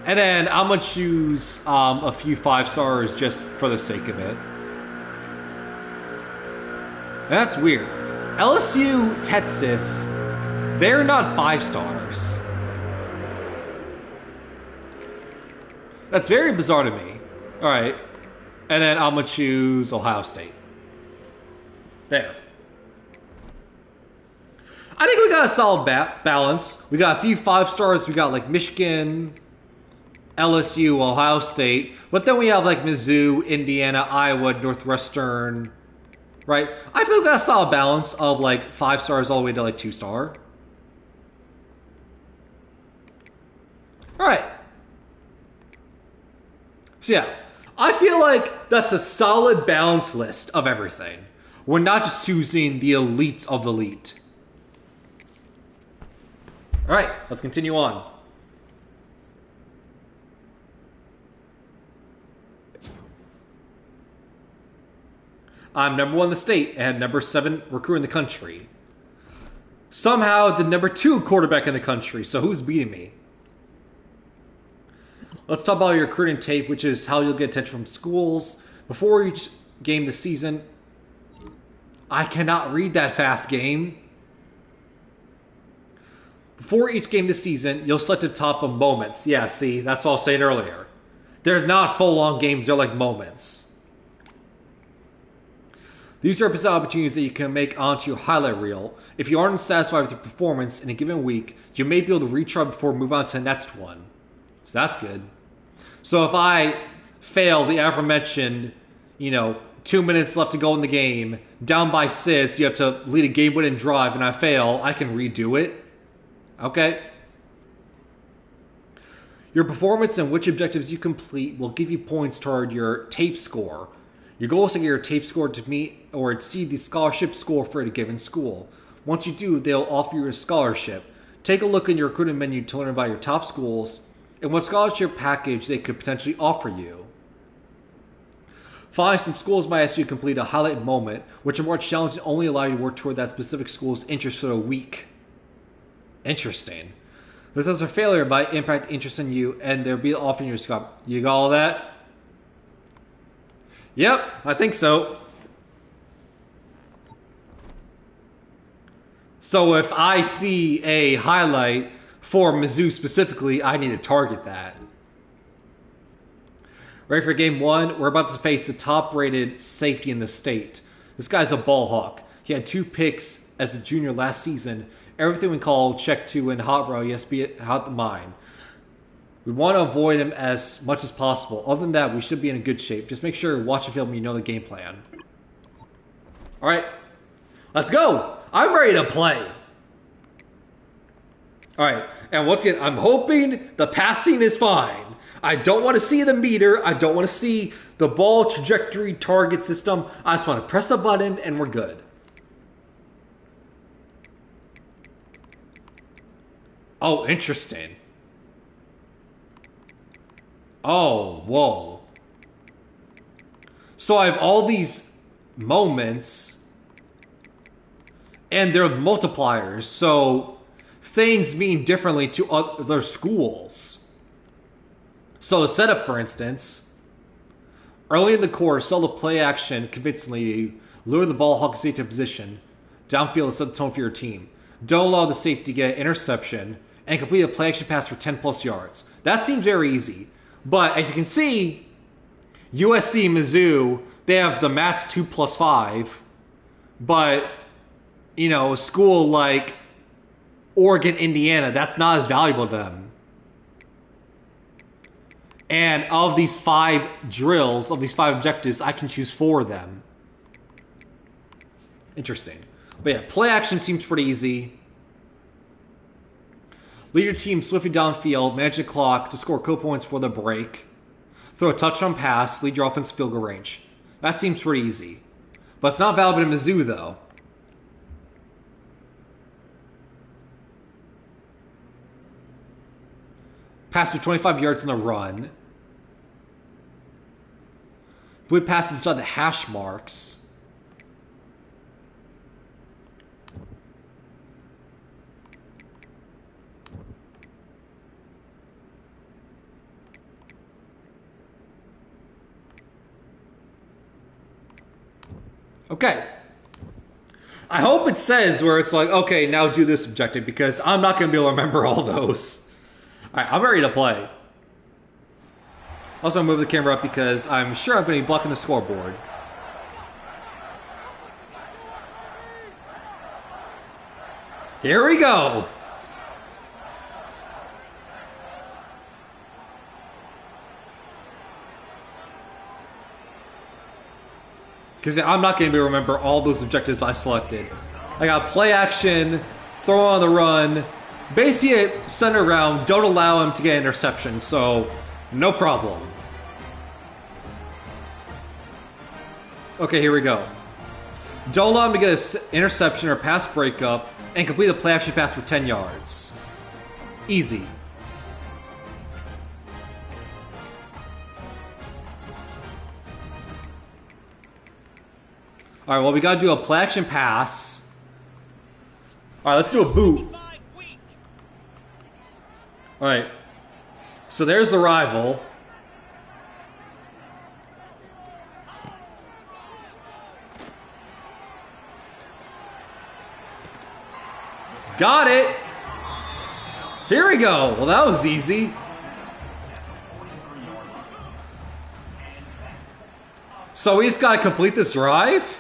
And then I'm going to choose a few 5-stars just for the sake of it. And that's weird. LSU, Texas, they're not 5-stars. That's very bizarre to me. Alright. And then I'm going to choose Ohio State. There. I think we got a solid balance. We got a few 5-stars. We got like Michigan, LSU, Ohio State. But then we have like Mizzou, Indiana, Iowa, Northwestern. Right? I feel we got a solid balance of like 5 stars all the way to like 2-star. Alright. So yeah, I feel like that's a solid balanced list of everything. We're not just choosing the elite of the elite. Alright, let's continue on. I'm number 1 in the state and number 7 recruit in the country. Somehow the number 2 quarterback in the country, so who's beating me? Let's talk about your recruiting tape, which is how you'll get attention from schools. Before each game this season, I cannot read that fast, game. Before each game this season, you'll select the top of moments. Yeah, see, that's what I was saying earlier. They're not full-on games, they're like moments. These represent opportunities that you can make onto your highlight reel. If you aren't satisfied with your performance in a given week, you may be able to retry before moving on to the next one. So that's good. So if I fail the aforementioned, 2 minutes left to go in the game, down by 6, you have to lead a game-winning drive, and I fail, I can redo it. Okay? Your performance and which objectives you complete will give you points toward your tape score. Your goal is to get your tape score to meet or exceed the scholarship score for a given school. Once you do, they'll offer you a scholarship. Take a look in your recruiting menu to learn about your top schools and what scholarship package they could potentially offer you. Finally, some schools might ask you to complete a highlight moment, which are more challenging and only allow you to work toward that specific school's interest for a week. Interesting. This is a failure by impact interest in you, and they'll be offering you a scholarship. You got all that? Yep, I think so. So if I see a highlight for Mizzou specifically, I need to target that. Ready for game 1? We're about to face the top-rated safety in the state. This guy's a ball hawk. He had 2 picks as a junior last season. Everything we call check 2 and hot row, yes, be it out the mind. We want to avoid him as much as possible. Other than that, we should be in a good shape. Just make sure you watch the film and you know the game plan. Alright, let's go! I'm ready to play! Alright, and once again, I'm hoping the passing is fine. I don't want to see the meter. I don't want to see the ball trajectory target system. I just want to press a button and we're good. Oh, interesting. Oh, whoa. So I have all these moments, and they're multipliers, so things mean differently to other schools. So the setup, for instance, early in the course, sell the play action convincingly, lure the ball hawk into position, downfield and set the tone for your team. Don't allow the safety to get interception, and complete a play action pass for 10 plus yards. That seems very easy. But as you can see, USC, Mizzou, they have the max 2+5. But, you know, a school like Oregon, Indiana, that's not as valuable to them. And of these 5 drills, of these 5 objectives, I can choose 4 of them. Interesting. But yeah, play action seems pretty easy. Lead your team swiftly downfield, manage the clock to score cool points for the break. Throw a touchdown pass, lead your offense field goal range. That seems pretty easy. But it's not valid in Mizzou, though. Pass for 25 yards on the run. Complete passes inside the hash marks. Okay. I hope it says where it's like, okay, now do this objective, because I'm not going to be able to remember all those. Alright, I'm ready to play. Also, I'm moving the camera up because I'm sure I'm going to be blocking the scoreboard. Here we go! Because I'm not going to be able to remember all those objectives I selected. I got play action, throw on the run, basically center around, don't allow him to get interception, so no problem. Okay, here we go. Don't allow him to get an interception or pass breakup, and complete a play action pass for 10 yards. Easy. Alright, well, we gotta do a play action pass. Alright, let's do a boot. Alright. So there's the rival. Got it! Here we go! Well, that was easy. So we just gotta complete this drive?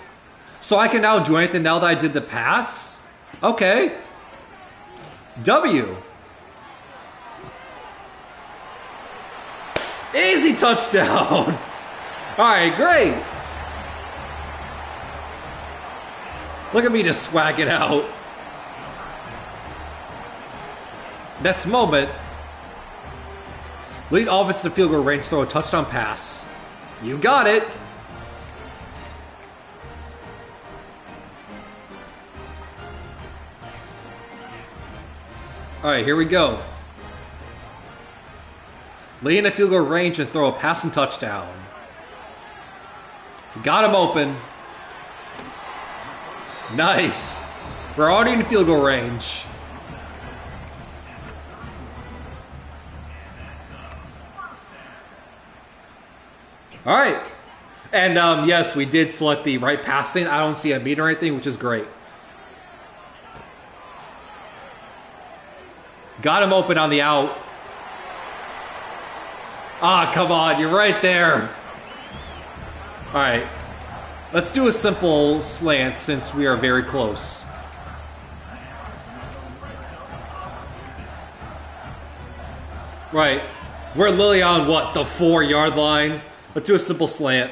So I can now do anything now that I did the pass? Okay. W. Easy touchdown! Alright, great! Look at me just swag it out. Next moment. Lead offense to field goal range, throw a touchdown pass. You got it! Alright, here we go. Lay in a field goal range and throw a passing touchdown. Got him open. Nice. We're already in field goal range. Alright. And yes, we did select the right passing. I don't see a meter or anything, which is great. Got him open on the out. Ah, come on, you're right there. Alright. Let's do a simple slant since we are very close. Right. We're literally on, what, the 4-yard line? Let's do a simple slant.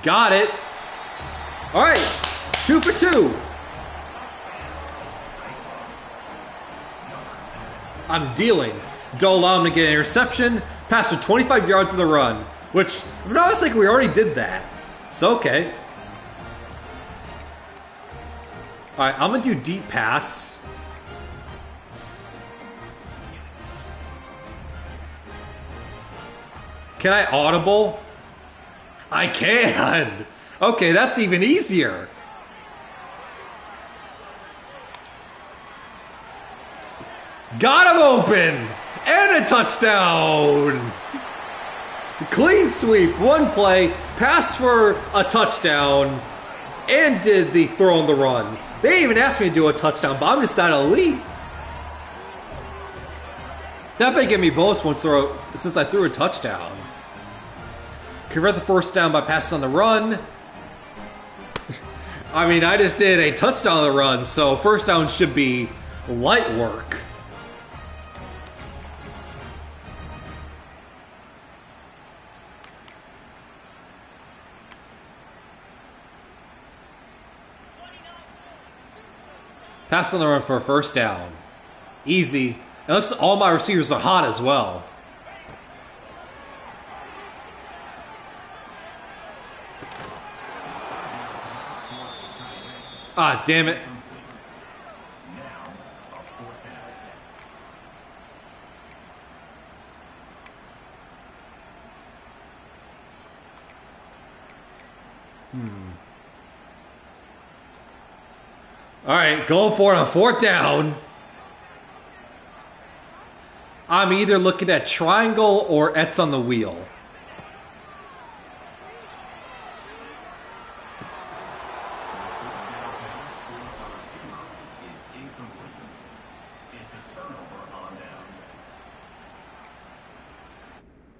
Got it. Alright. 2 for 2. I'm dealing. Don't allow him to get an interception. Pass for 25 yards on the run. Which, I was thinking we already did that. So, okay. Alright, I'm going to do deep pass. Can I audible? I can! Okay, that's even easier. Got him open! And a touchdown! Clean sweep, one play, pass for a touchdown, and did the throw on the run. They didn't even ask me to do a touchdown, but I'm just that elite. That may give me bonus points since I threw a touchdown. Convert the first down by passing on the run. I mean, I just did a touchdown on the run, so first down should be light work. Pass on the run for a first down. Easy. It looks like all my receivers are hot as well. Ah, damn it. All right, going for it on fourth down. I'm either looking at triangle or X on the wheel.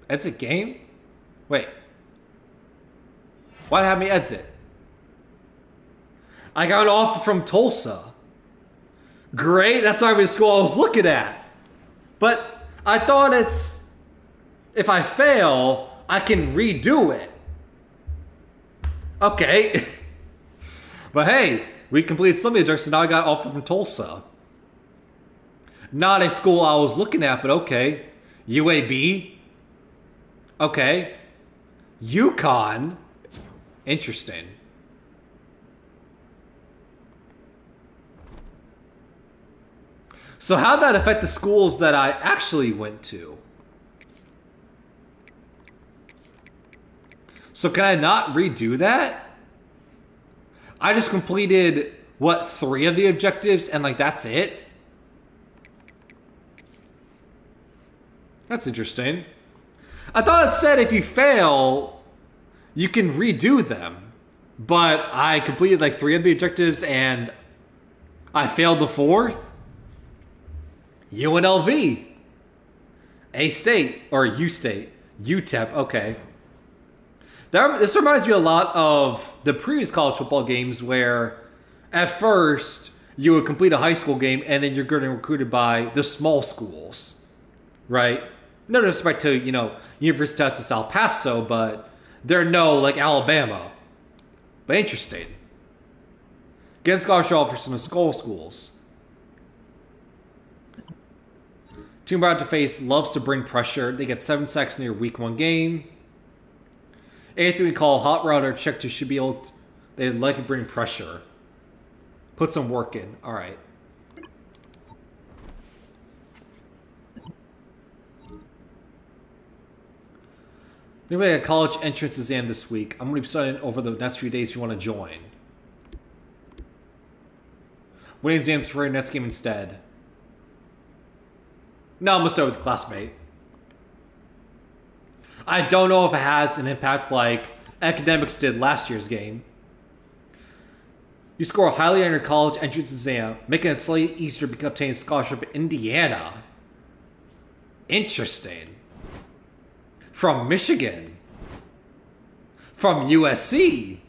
Exit game? Wait. Why have me exit? I got an offer from Tulsa. Great, that's not even the school I was looking at. But I thought it's... If I fail, I can redo it. Okay. But hey, we completed some of the objectives, so now I got an offer from Tulsa. Not a school I was looking at, but okay. UAB? Okay. UConn? Interesting. So how'd that affect the schools that I actually went to? So can I not redo that? I just completed, what, 3 of the objectives and like that's it? That's interesting. I thought it said if you fail, you can redo them. But I completed like 3 of the objectives and I failed the 4th. UNLV. A-State, or U-State. UTEP, okay. This reminds me a lot of the previous college football games where at first you would complete a high school game and then you're getting recruited by the small schools, right? No disrespect to, University of Texas El Paso, but they're no like Alabama. But interesting. Getting scholarship offers from the small schools. Team about to face loves to bring pressure. They get 7 sacks in their week 1 game. Anything we call hot route or check to should be able to, they like to bring pressure. Put some work in. All right. Anyway, a college entrance exam this week. I'm going to be studying over the next few days if you want to join. Winning exams for your next game instead. No, I'm going to start with the classmate. I don't know if it has an impact like academics did last year's game. You score highly on your college entrance exam, making it slightly easier to obtain a scholarship in Indiana. Interesting. From Michigan. From USC.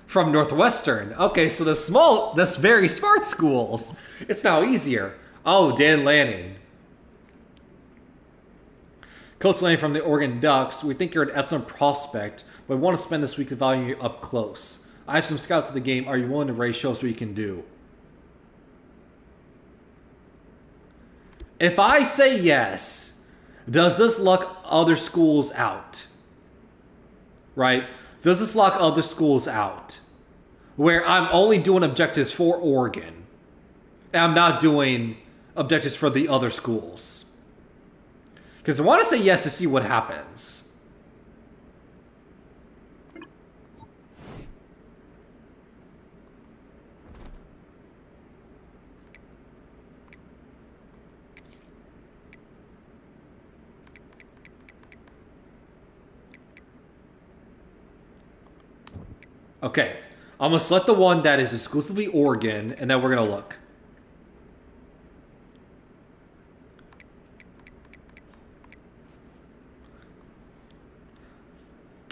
From Northwestern. Okay, so the very smart schools. It's now easier. Oh, Dan Lanning. Coach Lane from the Oregon Ducks, we think you're an excellent prospect, but we want to spend this week evaluating you up close. I have some scouts of the game. Are you willing to raise? Show us what you can do. If I say yes, does this lock other schools out? Right? Does this lock other schools out? Where I'm only doing objectives for Oregon, and I'm not doing objectives for the other schools. Because I want to say yes to see what happens. Okay. I'm going to select the one that is exclusively Oregon, and then we're going to look.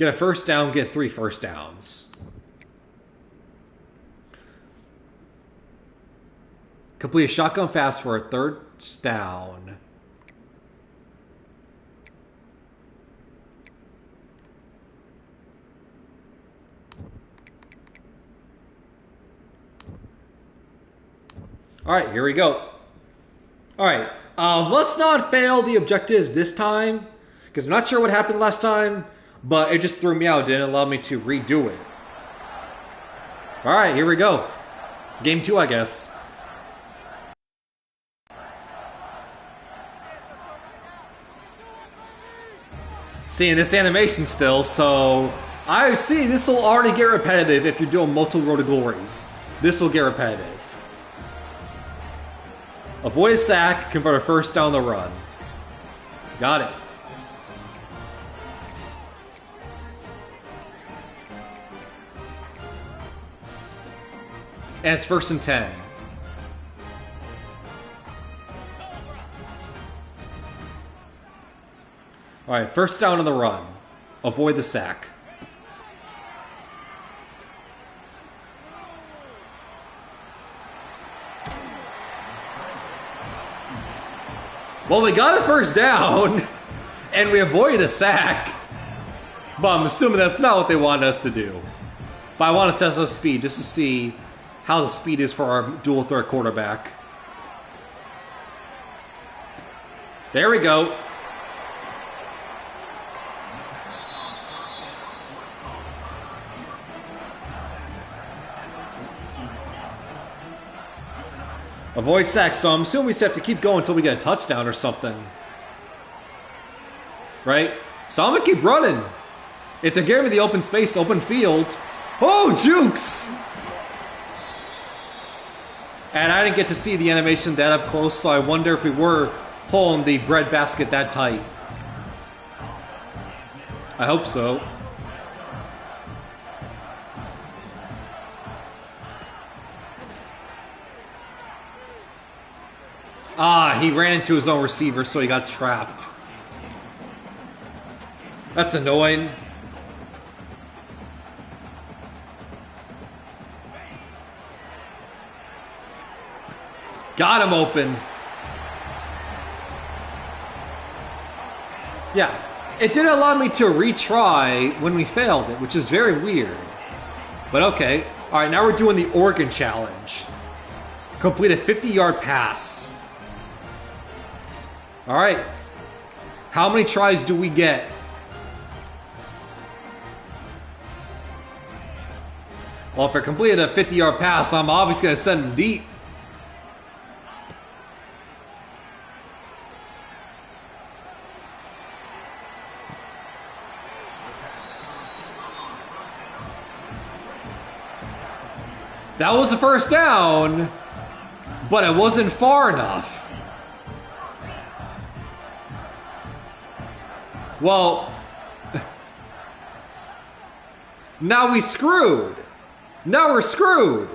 Get a first down, get 3 first downs. Complete a shotgun pass for a 3rd down. All right, here we go. All right, let's not fail the objectives this time, because I'm not sure what happened last time, but it just threw me out. It didn't allow me to redo it. All right, here we go. Game 2, I guess. Seeing this animation still, so I see this will already get repetitive if you're doing multiple Road to Glories. This will get repetitive. Avoid a sack, convert a first down the run. Got it. And it's 1st and 10. All right, first down on the run. Avoid the sack. Well, we got a first down, and we avoided a sack. But I'm assuming that's not what they wanted us to do. But I want to test our speed just to see how the speed is for our dual threat quarterback. There we go. Avoid sacks, so I'm assuming we just have to keep going until we get a touchdown or something. Right? So I'm going to keep running. If they're giving me the open space, open field. Oh, jukes! And I didn't get to see the animation that up close, so I wonder if we were pulling the bread basket that tight. I hope so. Ah, he ran into his own receiver, so he got trapped. That's annoying. Got him open. Yeah, it didn't allow me to retry when we failed it, which is very weird. But okay. All right, now we're doing the Oregon Challenge. Complete a 50-yard pass. All right. How many tries do we get? Well, if I completed a 50-yard pass, I'm obviously going to send him deep. That was the first down, but it wasn't far enough. Well, now we screwed. Now we're screwed.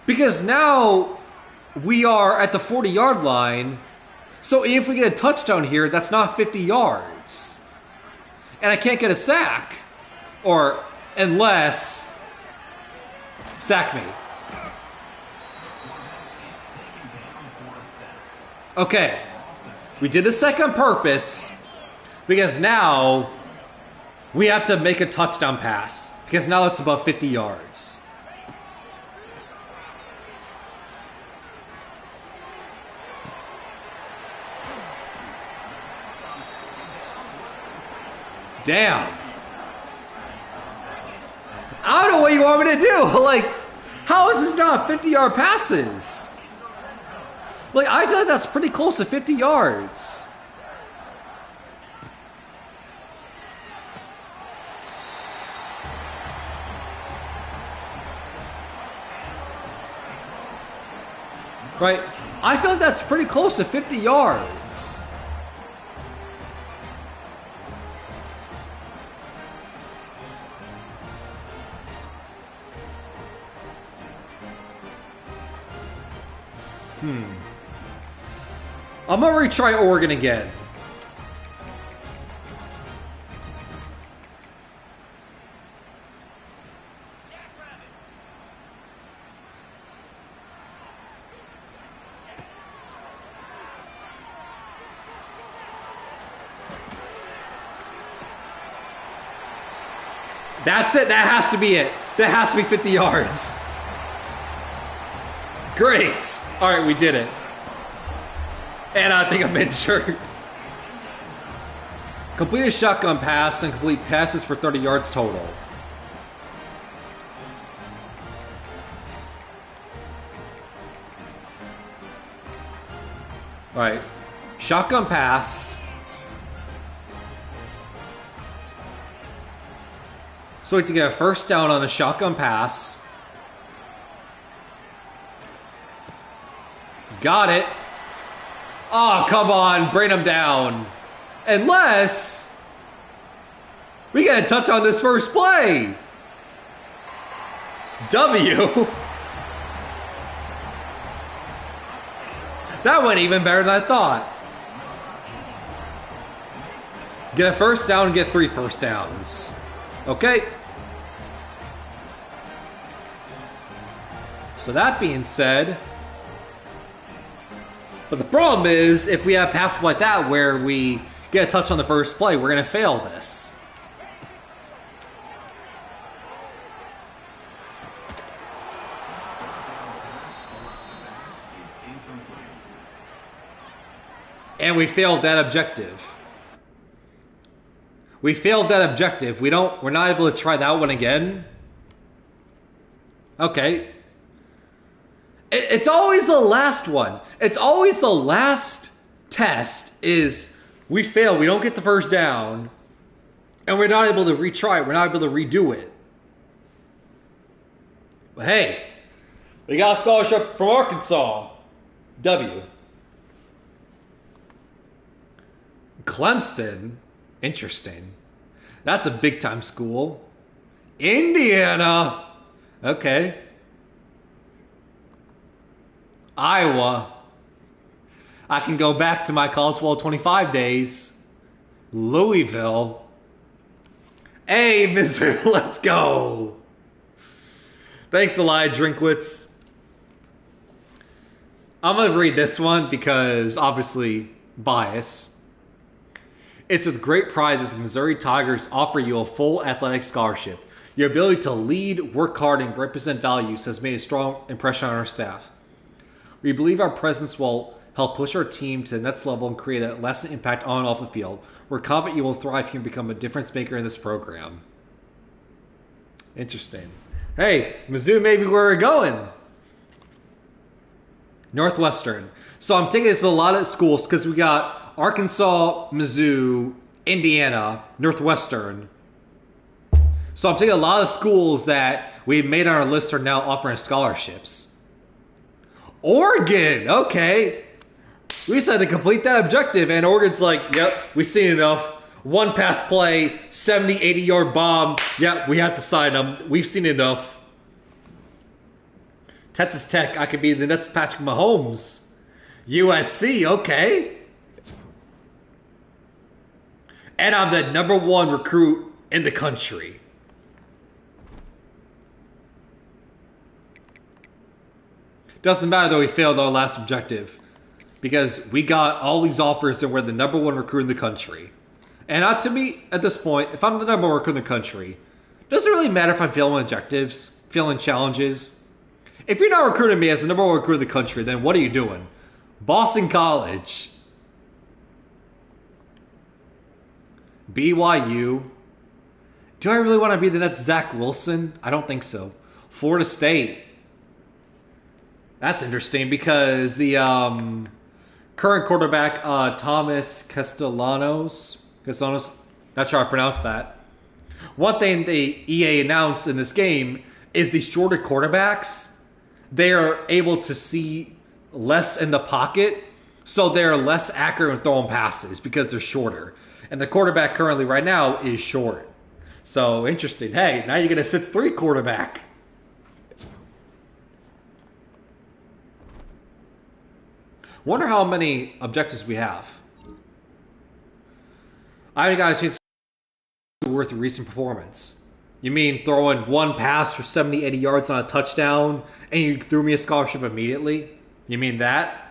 Because now we are at the 40-yard line. So if we get a touchdown here, that's not 50 yards. And I can't get a sack. Or unless... Sack me. Okay. We did the sack on purpose. Because now we have to make a touchdown pass. Because now it's above 50 yards. Damn. I don't know what you want me to do. Like, how is this not 50-yard passes? Like, I feel like that's pretty close to 50 yards. Right? I feel like that's pretty close to 50 yards. I'm gonna retry Oregon again. That's it. That has to be it. That has to be 50 yards. Great. All right, we did it. And I think I'm injured. Complete a shotgun pass and complete passes for 30 yards total. All right. Shotgun pass. So we have to get a first down on a shotgun pass. Got it. Oh, come on. Bring them down. Unless we get a touch on this first play. W. That went even better than I thought. Get a first down and get 3 first downs. Okay. So that being said, but the problem is if we have passes like that where we get a touch on the first play, we're going to fail this. And we failed that objective. We failed that objective. We're not able to try that one again. Okay. It's always the last one. It's always the last test is we fail. We don't get the first down. And we're not able to retry it. We're not able to redo it. But hey, we got a scholarship from Arkansas. W. Clemson. Interesting. That's a big time school. Indiana. Okay. Iowa. I can go back to my College Football 25 days. Louisville. Hey, Mizzou, let's go. Thanks, Elijah Drinkwitz. I'm going to read this one because, obviously, bias. It's with great pride that the Missouri Tigers offer you a full athletic scholarship. Your ability to lead, work hard, and represent values has made a strong impression on our staff. We believe our presence will help push our team to the next level and create a lasting impact on and off the field. We're confident you will thrive here and become a difference maker in this program. Interesting. Hey, Mizzou may be where we're going. Northwestern. So I'm taking this to a lot of schools because we got Arkansas, Mizzou, Indiana, Northwestern. So I'm taking a lot of schools that we've made on our list are now offering scholarships. Oregon, okay. We just had to complete that objective, and Oregon's like, yep, we've seen enough. One pass play, 70, 80-yard bomb. Yep, we have to sign them. We've seen enough. Texas Tech, I could be the next Patrick Mahomes. USC, okay. And I'm the #1 recruit in the country. Doesn't matter though we failed our last objective. Because we got all these offers and we're the #1 recruit in the country. And to me, at this point, if I'm the #1 recruit in the country, doesn't really matter if I'm failing objectives, failing challenges. If you're not recruiting me as the #1 recruit in the country, then what are you doing? Boston College. BYU. Do I really want to be the next Zach Wilson? I don't think so. Florida State. That's interesting because the current quarterback, Thomas Castellanos, not sure how to pronounce that. One thing the EA announced in this game is these shorter quarterbacks, they are able to see less in the pocket, so they're less accurate in throwing passes because they're shorter. And the quarterback currently right now is short. So interesting. Hey, now you're going to 6'3" quarterback. Wonder how many objectives we have. I got a chance to worth a recent performance. You mean throwing one pass for 70, 80 yards on a touchdown and you threw me a scholarship immediately? You mean that?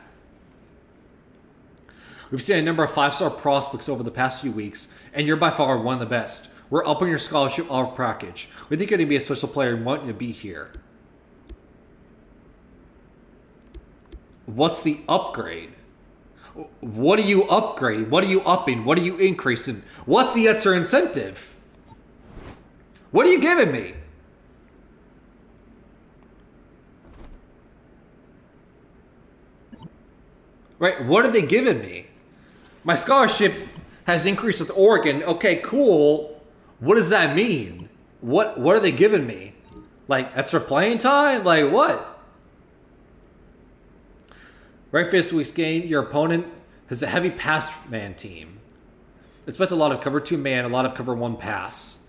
We've seen a number of 5-star prospects over the past few weeks, and you're by far one of the best. We're upping your scholarship offer package. We think you're going to be a special player and want you to be here. What's the upgrade? What are you upgrading? What are you upping? What are you increasing? What's the extra incentive? What are you giving me? Right, what are they giving me? My scholarship has increased with Oregon. Okay, cool. What does that mean? What are they giving me? Like extra playing time? Like what? Right for this week's game, your opponent has a heavy pass man team. Expect a lot of cover 2 man, a lot of cover 1 pass.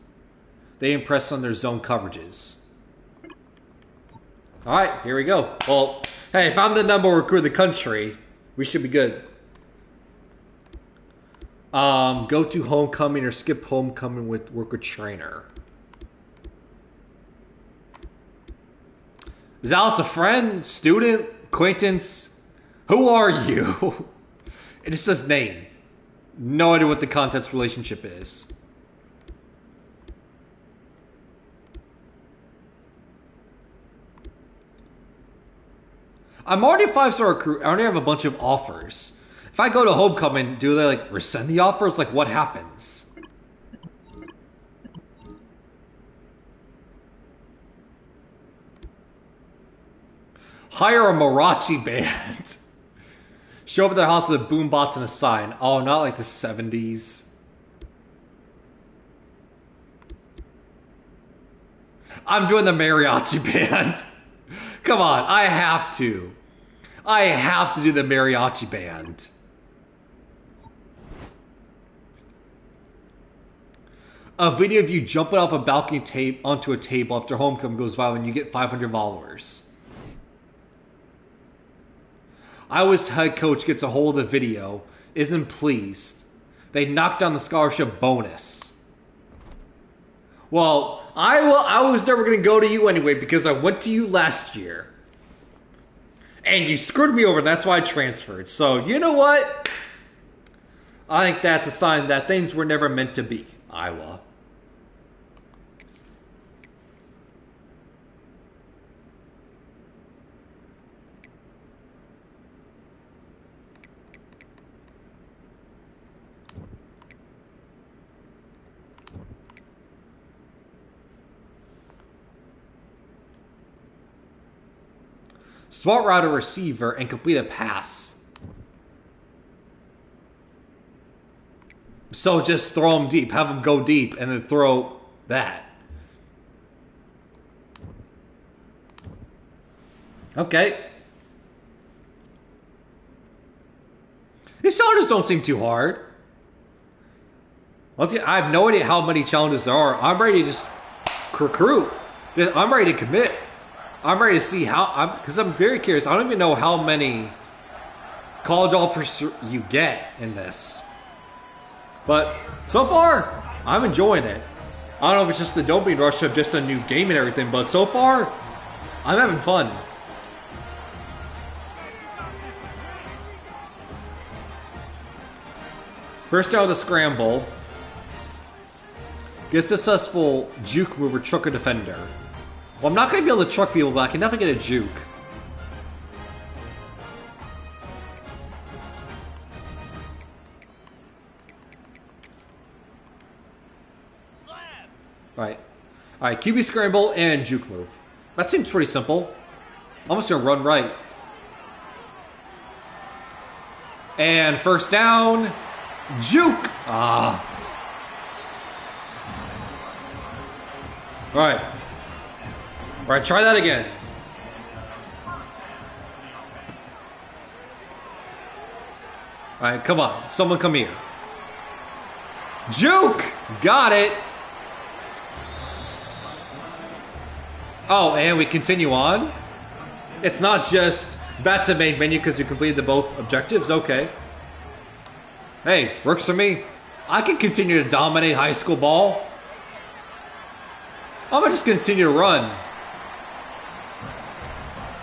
They impress on their zone coverages. Alright, here we go. Well, hey, if I'm the number 1 recruit in the country, we should be good. Go to homecoming or skip homecoming with work with trainer. Is Alex a friend, student, acquaintance? Who are you? It just says name. No idea what the content's relationship is. I'm already a 5-star recruit. I already have a bunch of offers. If I go to homecoming, do they like rescind the offers? Like what happens? Hire a mariachi band. Show up at their house with boombox and a sign. Oh, not like the 70s. I'm doing the mariachi band. Come on, I have to. I have to do the mariachi band. A video of you jumping off a balcony tape onto a table after homecoming goes viral and you get 500 followers. Iowa's head coach gets a hold of the video, isn't pleased. They knock down the scholarship bonus. Well, I was never going to go to you anyway because I went to you last year. And you screwed me over, that's why I transferred. So, you know what? I think that's a sign that things were never meant to be, Iowa. Smart route a receiver and complete a pass. So just throw them deep. Have them go deep and then throw that. Okay. These challenges don't seem too hard. Once again, I have no idea how many challenges there are. I'm ready to just recruit. I'm ready to commit. I'm ready to see how, because I'm very curious. I don't even know how many college offers you get in this. But so far, I'm enjoying it. I don't know if it's just the dopamine rush of just a new game and everything, but so far, I'm having fun. First out of the scramble. Get successful juke mover, truck a defender. Well, I'm not going to be able to truck people, but I can definitely get a juke. Alright. Alright, QB scramble and juke move. That seems pretty simple. I'm just going to run right. And first down. Juke! Ah. Alright. Alright, try that again. Alright, come on. Someone come here. Juke! Got it! Oh, and we continue on? It's not just back to main menu because you completed the both objectives? Okay. Hey, works for me. I can continue to dominate high school ball. I'm gonna just continue to run.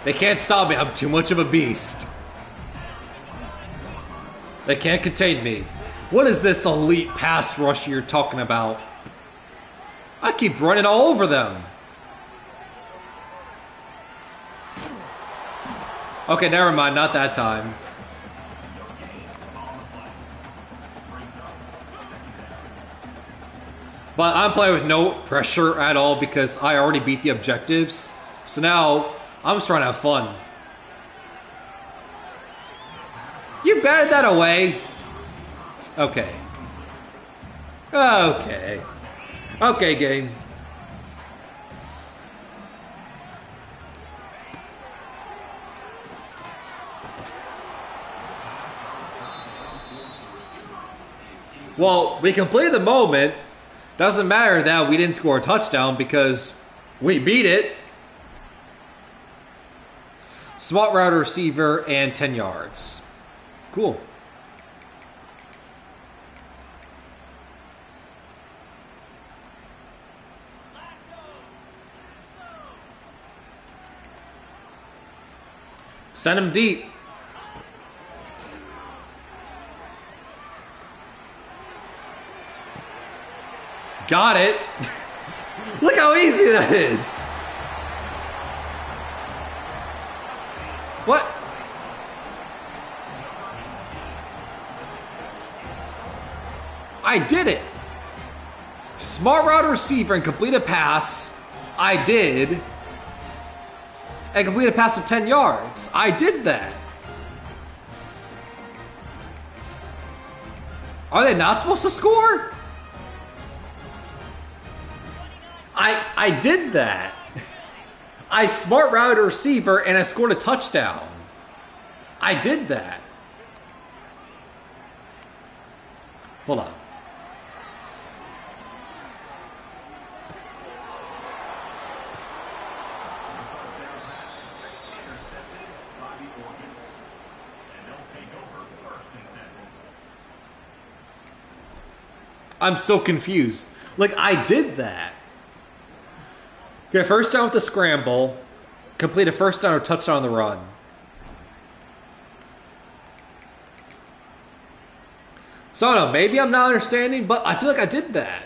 They can't stop me. I'm too much of a beast. They can't contain me. What is this elite pass rush you're talking about? I keep running all over them. Okay, never mind. Not that time. But I'm playing with no pressure at all because I already beat the objectives. So now I'm just trying to have fun. You batted that away. Okay. Okay. Okay, game. Well, we completed the moment. Doesn't matter that we didn't score a touchdown because we beat it. Smart route receiver and 10 yards. Cool. Send him deep. Got it. Look how easy that is. What? I did it. Smart route receiver and complete a pass. I did. And complete a pass of 10 yards. I did that. Are they not supposed to score? I did that. I smart routed a receiver and I scored a touchdown. I did that. Hold on. I'm so confused. Like, I did that. Okay, first down with the scramble. Complete a first down or touchdown on the run. So I don't know, maybe I'm not understanding, but I feel like I did that.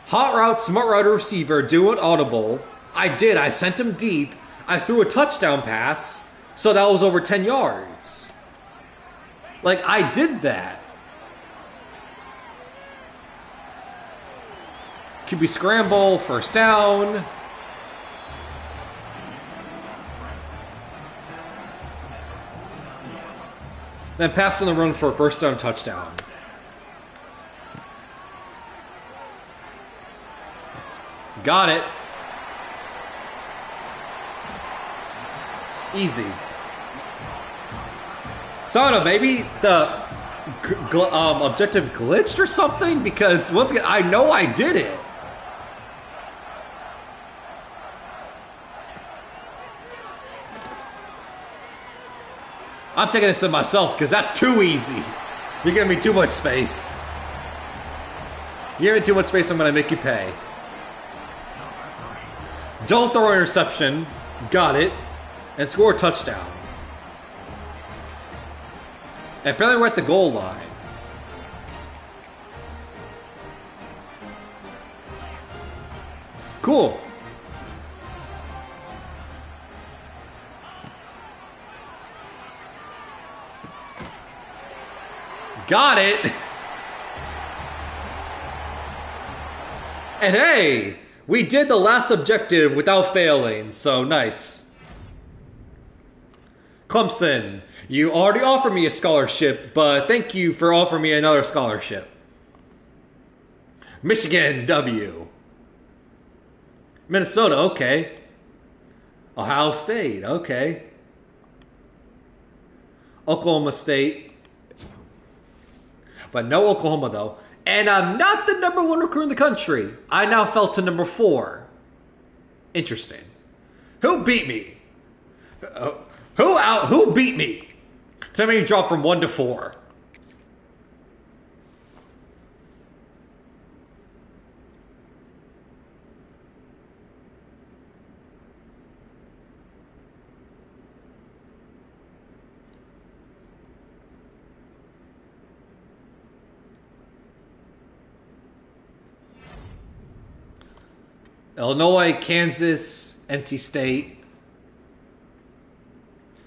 Hot route, smart route receiver, do an audible. I did. I sent him deep. I threw a touchdown pass, so that was over 10 yards. Like, I did that. QB scramble, first down. Then pass on the run for a first down touchdown. Got it. Easy. So I don't know, maybe the objective glitched or something? Because once again, I know I did it. I'm taking this to myself because that's too easy. You're giving me too much space. You're giving me too much space, I'm going to make you pay. Don't throw an interception. Got it. And score a touchdown. And apparently we're at the goal line. Cool. Got it. And hey, we did the last objective without failing, so nice. Clemson, you already offered me a scholarship, but thank you for offering me another scholarship. Michigan, W. Minnesota, okay. Ohio State, okay. Oklahoma State. But no Oklahoma, though. And I'm not the number one recruit in the country. I now fell to number 4. Interesting. Who beat me? Who beat me? Tell me you dropped from 1 to 4. Illinois, Kansas, NC State.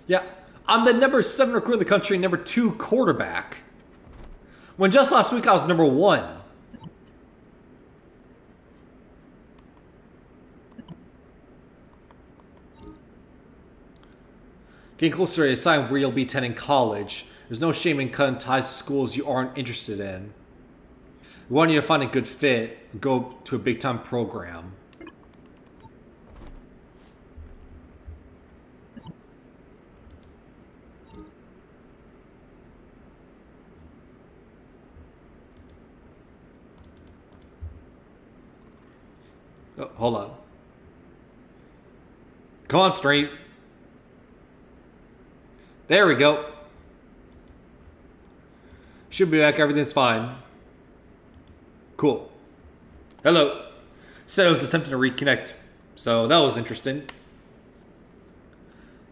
Yeah, I'm the number 7 recruit in the country, number 2 quarterback. When just last week I was number 1. Getting closer to a time where you'll be attending college. There's no shame in cutting ties to schools you aren't interested in. We want you to find a good fit, go to a big-time program. Oh, hold on. Come on, stream. There we go. Should be back. Everything's fine. Cool. Hello. Said I was attempting to reconnect, so that was interesting.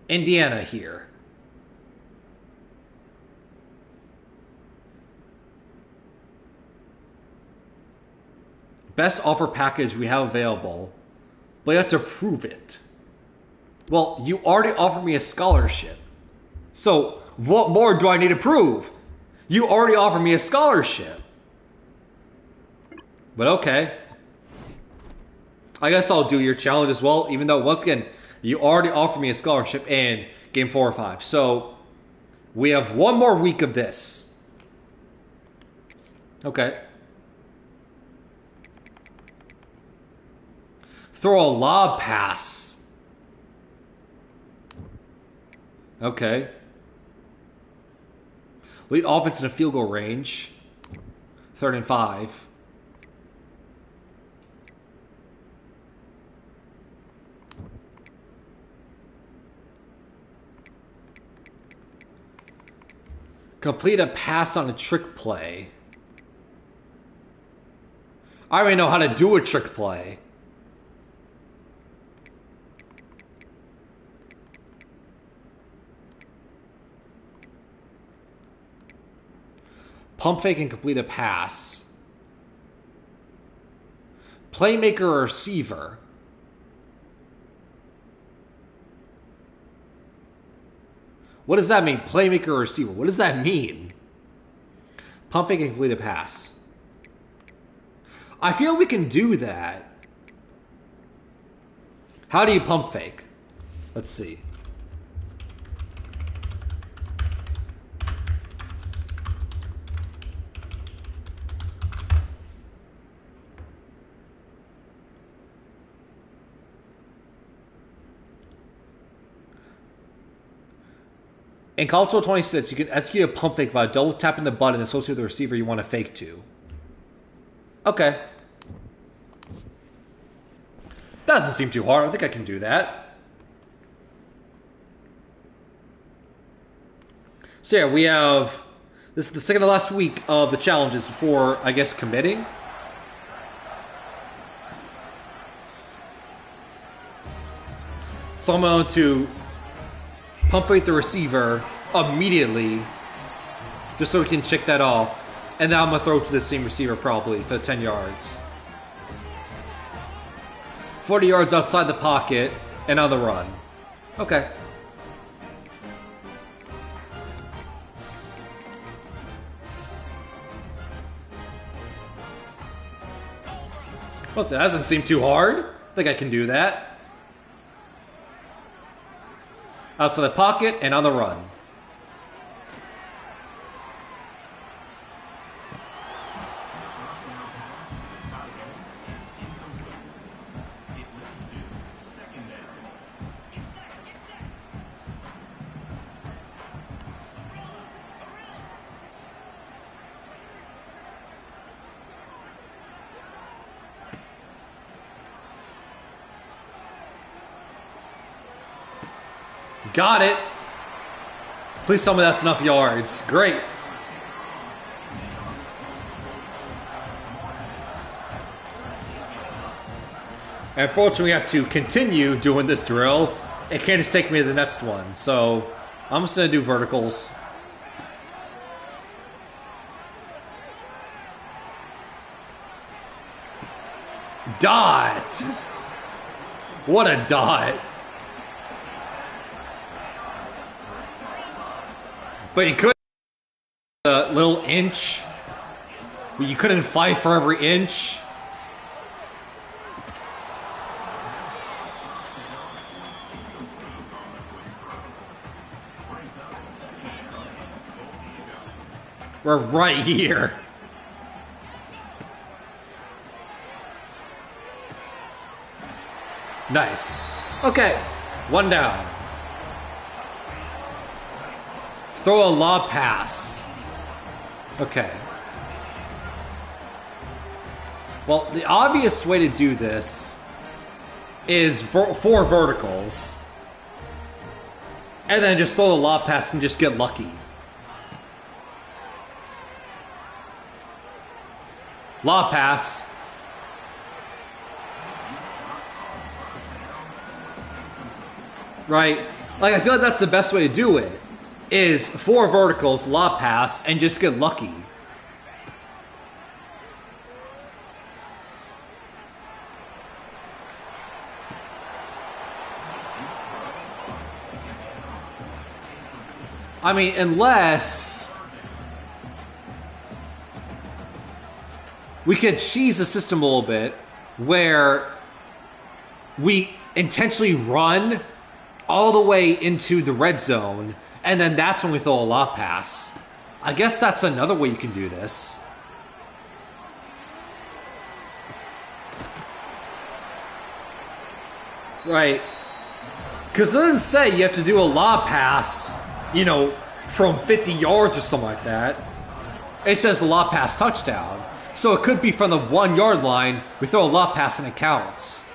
Indiana here. Best offer package we have available, but you have to prove it. Well, you already offered me a scholarship. So, what more do I need to prove? You already offered me a scholarship. But okay. I guess I'll do your challenge as well, even though, once again, you already offered me a scholarship in Game 4 or 5. So, we have one more week of this. Okay. Throw a lob pass. Okay. Lead offense in a field goal range. 3rd and 5. Complete a pass on a trick play. I already know how to do a trick play. Pump fake and complete a pass. Playmaker or receiver. What does that mean? Playmaker or receiver. What does that mean? Pump fake and complete a pass. I feel we can do that. How do you pump fake? Let's see. In College Football 26, you can execute a pump fake by double tapping the button associated with the receiver you want to fake to. Okay. Doesn't seem too hard. I think I can do that. So yeah, we have... This is the second to last week of the challenges before, I guess, committing. So I'm going to pump fake the receiver immediately, just so we can check that off. And now I'm going to throw to the same receiver probably for 10 yards. 40 yards outside the pocket and on the run. Okay. Well, it doesn't seem too hard. I think I can do that. Outside the pocket and on the run. Got it. Please tell me that's enough yards. Great. And unfortunately, we have to continue doing this drill. It can't just take me to the next one. So I'm just going to do verticals. Dot. What a dot. But you couldn't a little inch. But you couldn't fight for every inch. We're right here. Nice. Okay, one down. Throw a lob pass. Okay. Well, the obvious way to do this is four verticals. And then just throw the lob pass and just get lucky. Lob pass. Right? Like, I feel like that's the best way to do it. Is 4 verticals, lob pass, and just get lucky. I mean, unless we could cheese the system a little bit where we intentionally run all the way into the red zone, and then that's when we throw a lob pass. I guess that's another way you can do this. Right. Because it doesn't say you have to do a lob pass, you know, from 50 yards or something like that. It says the lob pass touchdown. So it could be from the 1 yard line, we throw a lob pass and it counts.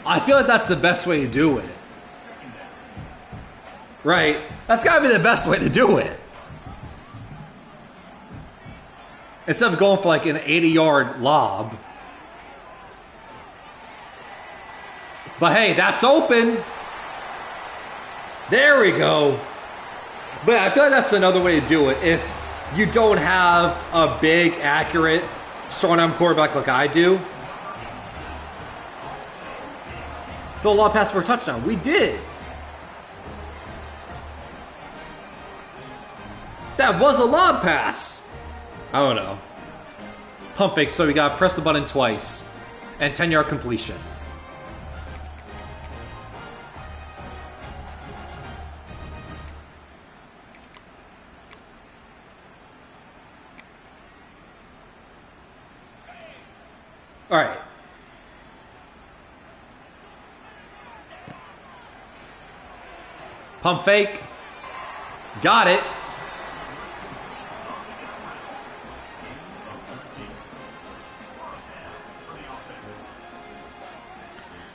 I feel like that's the best way to do it. Right? That's gotta be the best way to do it. Instead of going for like an 80-yard lob. But hey, that's open. There we go. But I feel like that's another way to do it. If you don't have a big, accurate, strong-arm quarterback like I do, throw a lob pass for a touchdown. We did. That was a lob pass. I don't know. Pump fake, so we gotta press the button twice. And 10-yard completion. Alright. Pump fake. Got it.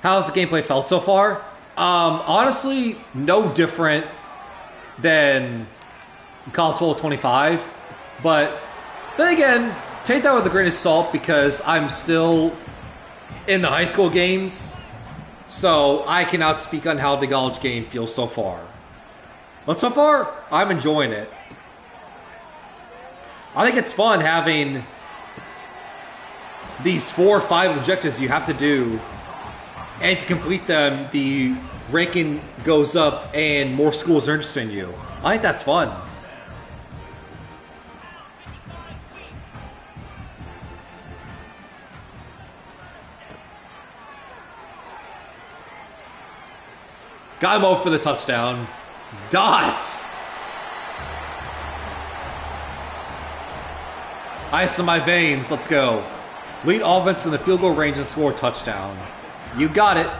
How's the gameplay felt so far? Honestly, no different than College Football 25. But then again, take that with a grain of salt because I'm still in the high school games. So I cannot speak on how the college game feels so far. But so far, I'm enjoying it. I think it's fun having these 4 or 5 objectives you have to do. And if you complete them, the ranking goes up and more schools are interested in you. I think that's fun. Got him over for the touchdown. Dots! Ice in my veins. Let's go. Lead offense in the field goal range and score a touchdown. You got it.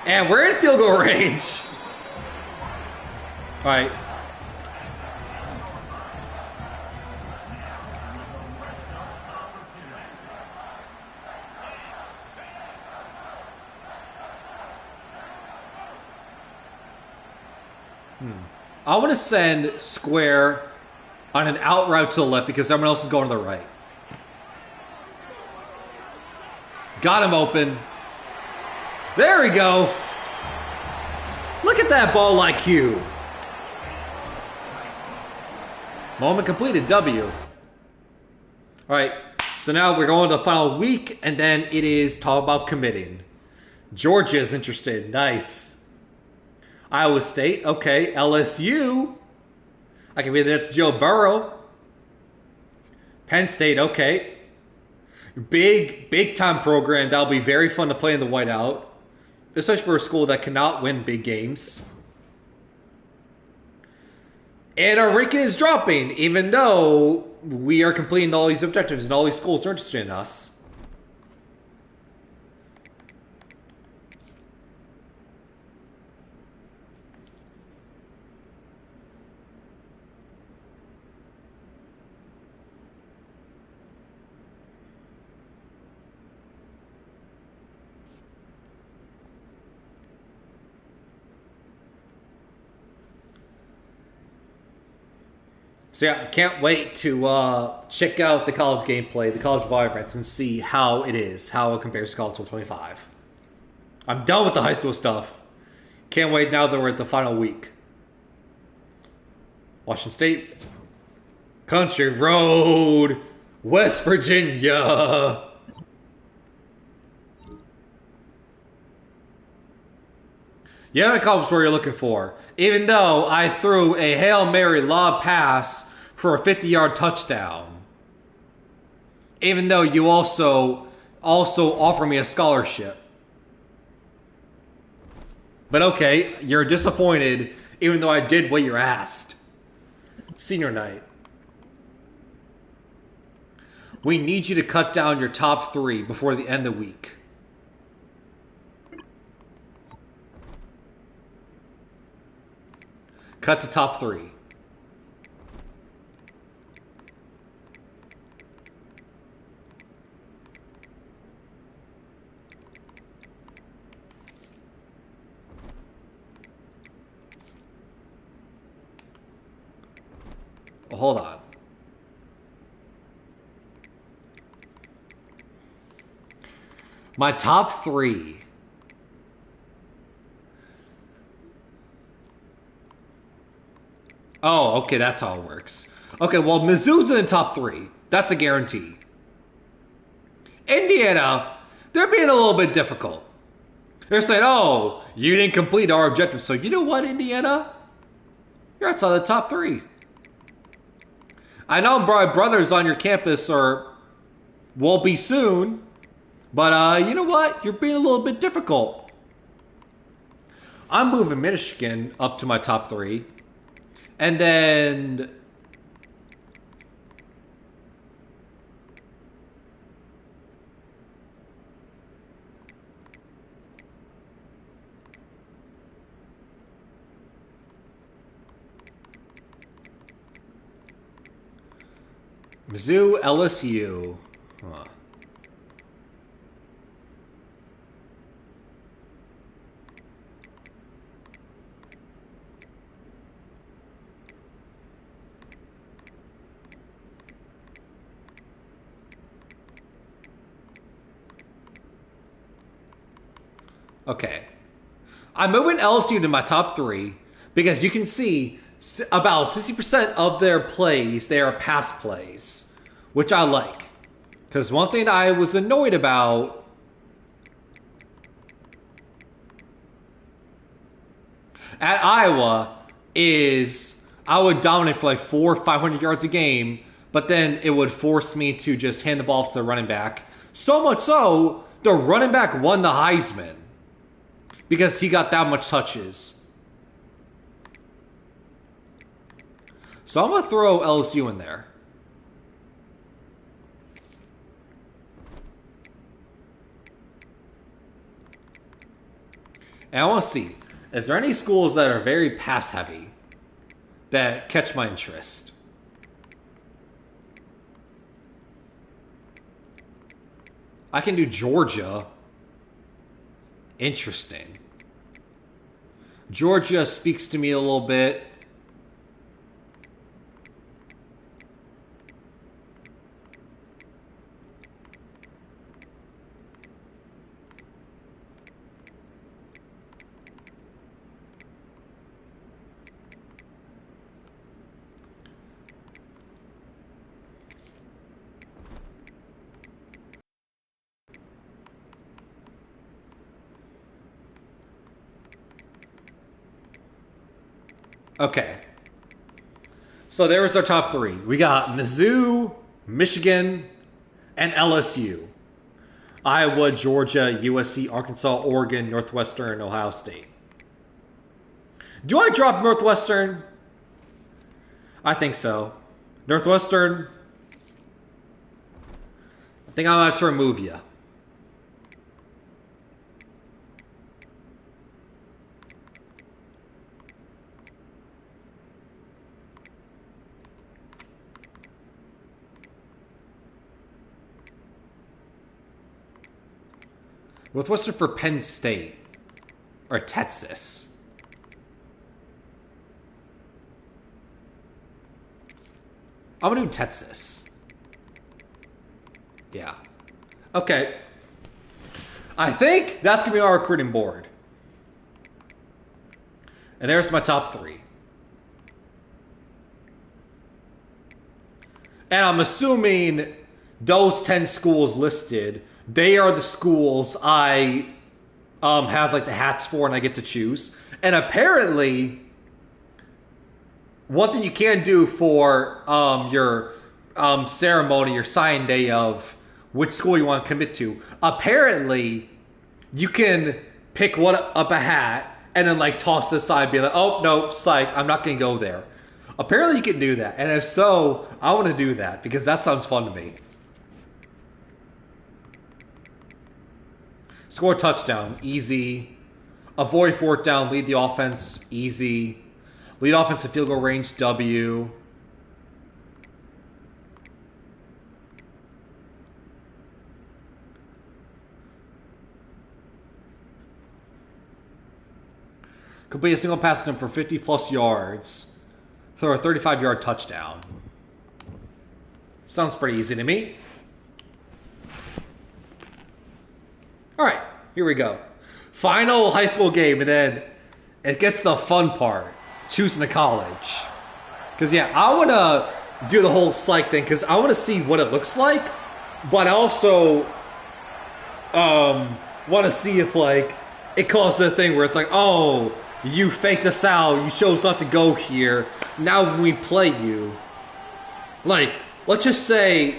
And we're in field goal range. All right. I want to send Square on an out route to the left because everyone else is going to the right. Got him open. There we go. Look at that ball IQ. Moment completed, W. All right, so now we're going to the final week, and then it is talk about committing. Georgia's interested. Nice. Iowa State, okay. LSU. I can read that's Joe Burrow. Penn State, okay. Big time program. That'll be very fun to play in the whiteout, especially for a school that cannot win big games. And our ranking is dropping, even though we are completing all these objectives and all these schools are interested in us. So yeah, I can't wait to check out the college gameplay, the college environments, and see how it is, how it compares to College 25. I'm done with the high school stuff. Can't wait now that we're at the final week. Washington State, Country Road, West Virginia. You haven't accomplished what you're looking for. Even though I threw a Hail Mary lob pass for a 50-yard touchdown. Even though you also offer me a scholarship. But okay, you're disappointed even though I did what you're asked. Senior night. We need you to cut down your top 3 before the end of the week. Cut to top 3. Well, hold on. My top 3. Oh, okay, that's how it works. Okay, well, Mizzou's in the top 3. That's a guarantee. Indiana, they're being a little bit difficult. They're saying, oh, you didn't complete our objective. So you know what, Indiana? You're outside the top 3. I know my brothers on your campus will be soon. But you know what? You're being a little bit difficult. I'm moving Michigan up to my top 3. And then Mizzou, LSU. Huh. Okay. I'm moving LSU to my top 3 because you can see about 60% of their plays, they are pass plays, which I like. Because one thing I was annoyed about at Iowa is I would dominate for like 400 or 500 yards a game, but then it would force me to just hand the ball to the running back. So much so, the running back won the Heisman because he got that much touches. So I'm going to throw LSU in there. And I want to see, is there any schools that are very pass heavy that catch my interest? I can do Georgia. Interesting. Georgia speaks to me a little bit. Okay. So there was our top three. We got Mizzou, Michigan, and LSU. Iowa, Georgia, USC, Arkansas, Oregon, Northwestern, Ohio State. Do I drop Northwestern? I think so. Northwestern, I think I'm going to have to remove you. Northwestern for Penn State. Or Texas. I'm going to do Texas. Yeah. Okay. I think that's going to be our recruiting board. And there's my top three. And I'm assuming those 10 schools listed, they are the schools I have like the hats for and I get to choose. And apparently, one thing you can do for your ceremony, your sign day of which school you want to commit to, apparently you can pick one up a hat and then like toss it aside and be like, oh, no, psych, I'm not going to go there. Apparently you can do that. And if so, I want to do that because that sounds fun to me. Score a touchdown, easy. Avoid fourth down, lead the offense, easy. Lead offensive field goal range, W. Complete a single pass attempt for 50 plus yards. Throw a 35-yard touchdown. Sounds pretty easy to me. All right, here we go. Final high school game, and then it gets the fun part, choosing a college. Because, yeah, I want to do the whole psych thing because I want to see what it looks like, but I also want to see if, like, it causes a thing where it's like, oh, you faked us out, you chose not to go here, now when we play you, like, let's just say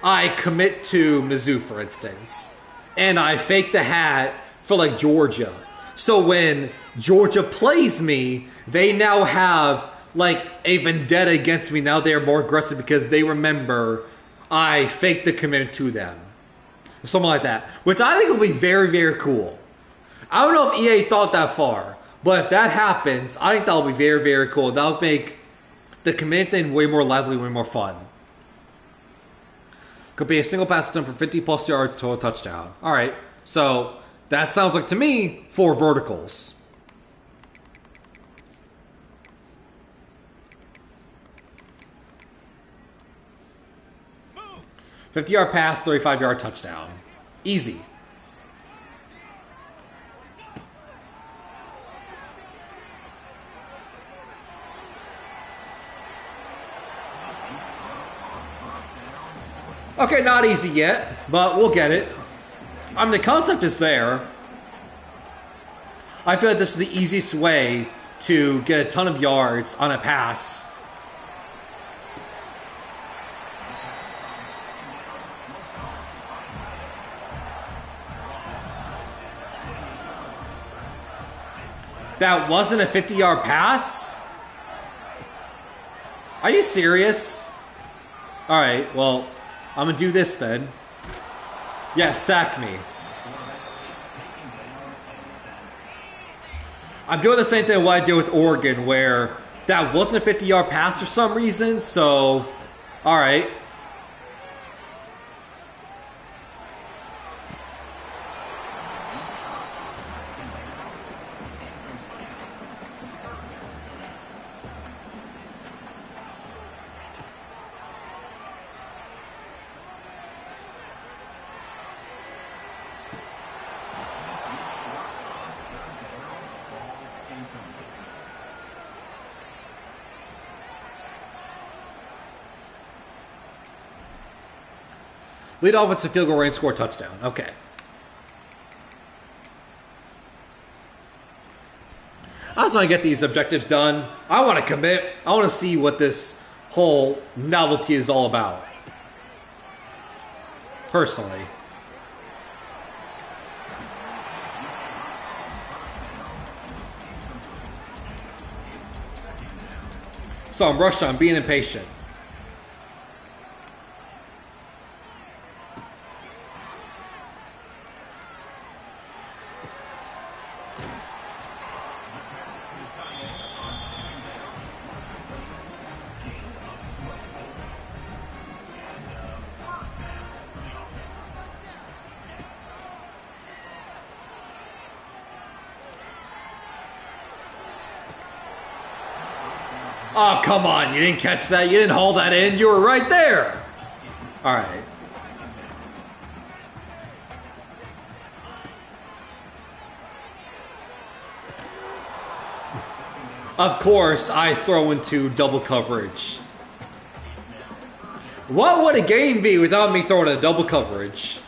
I commit to Mizzou, for instance, and I fake the hat for like Georgia. So when Georgia plays me, they now have like a vendetta against me. Now they're more aggressive because they remember I faked the commitment to them. Something like that. Which I think will be very, very cool. I don't know if EA thought that far, but if that happens, I think that'll be very, very cool. That'll make the commitment thing way more lively, way more fun. Could be a single pass attempt for 50 plus yards, total touchdown. All right, so that sounds like to me 4 verticals. Moves. 50-yard pass, 35-yard touchdown. Easy. Okay, not easy yet, but we'll get it. I mean, the concept is there. I feel like this is the easiest way to get a ton of yards on a pass. That wasn't a 50-yard pass? Are you serious? All right, well, I'm going to do this then. Yeah, sack me. I'm doing the same thing what I did with Oregon, where that wasn't a 50-yard pass for some reason, so, all right. Lead offensive field goal range, score touchdown. Okay. I just want to get these objectives done. I want to commit. I want to see what this whole novelty is all about. Personally. So I'm rushing. I'm being impatient. Oh, come on. You didn't catch that. You didn't haul that in. You were right there. All right. Of course, I throw into double coverage. What would a game be without me throwing a double coverage?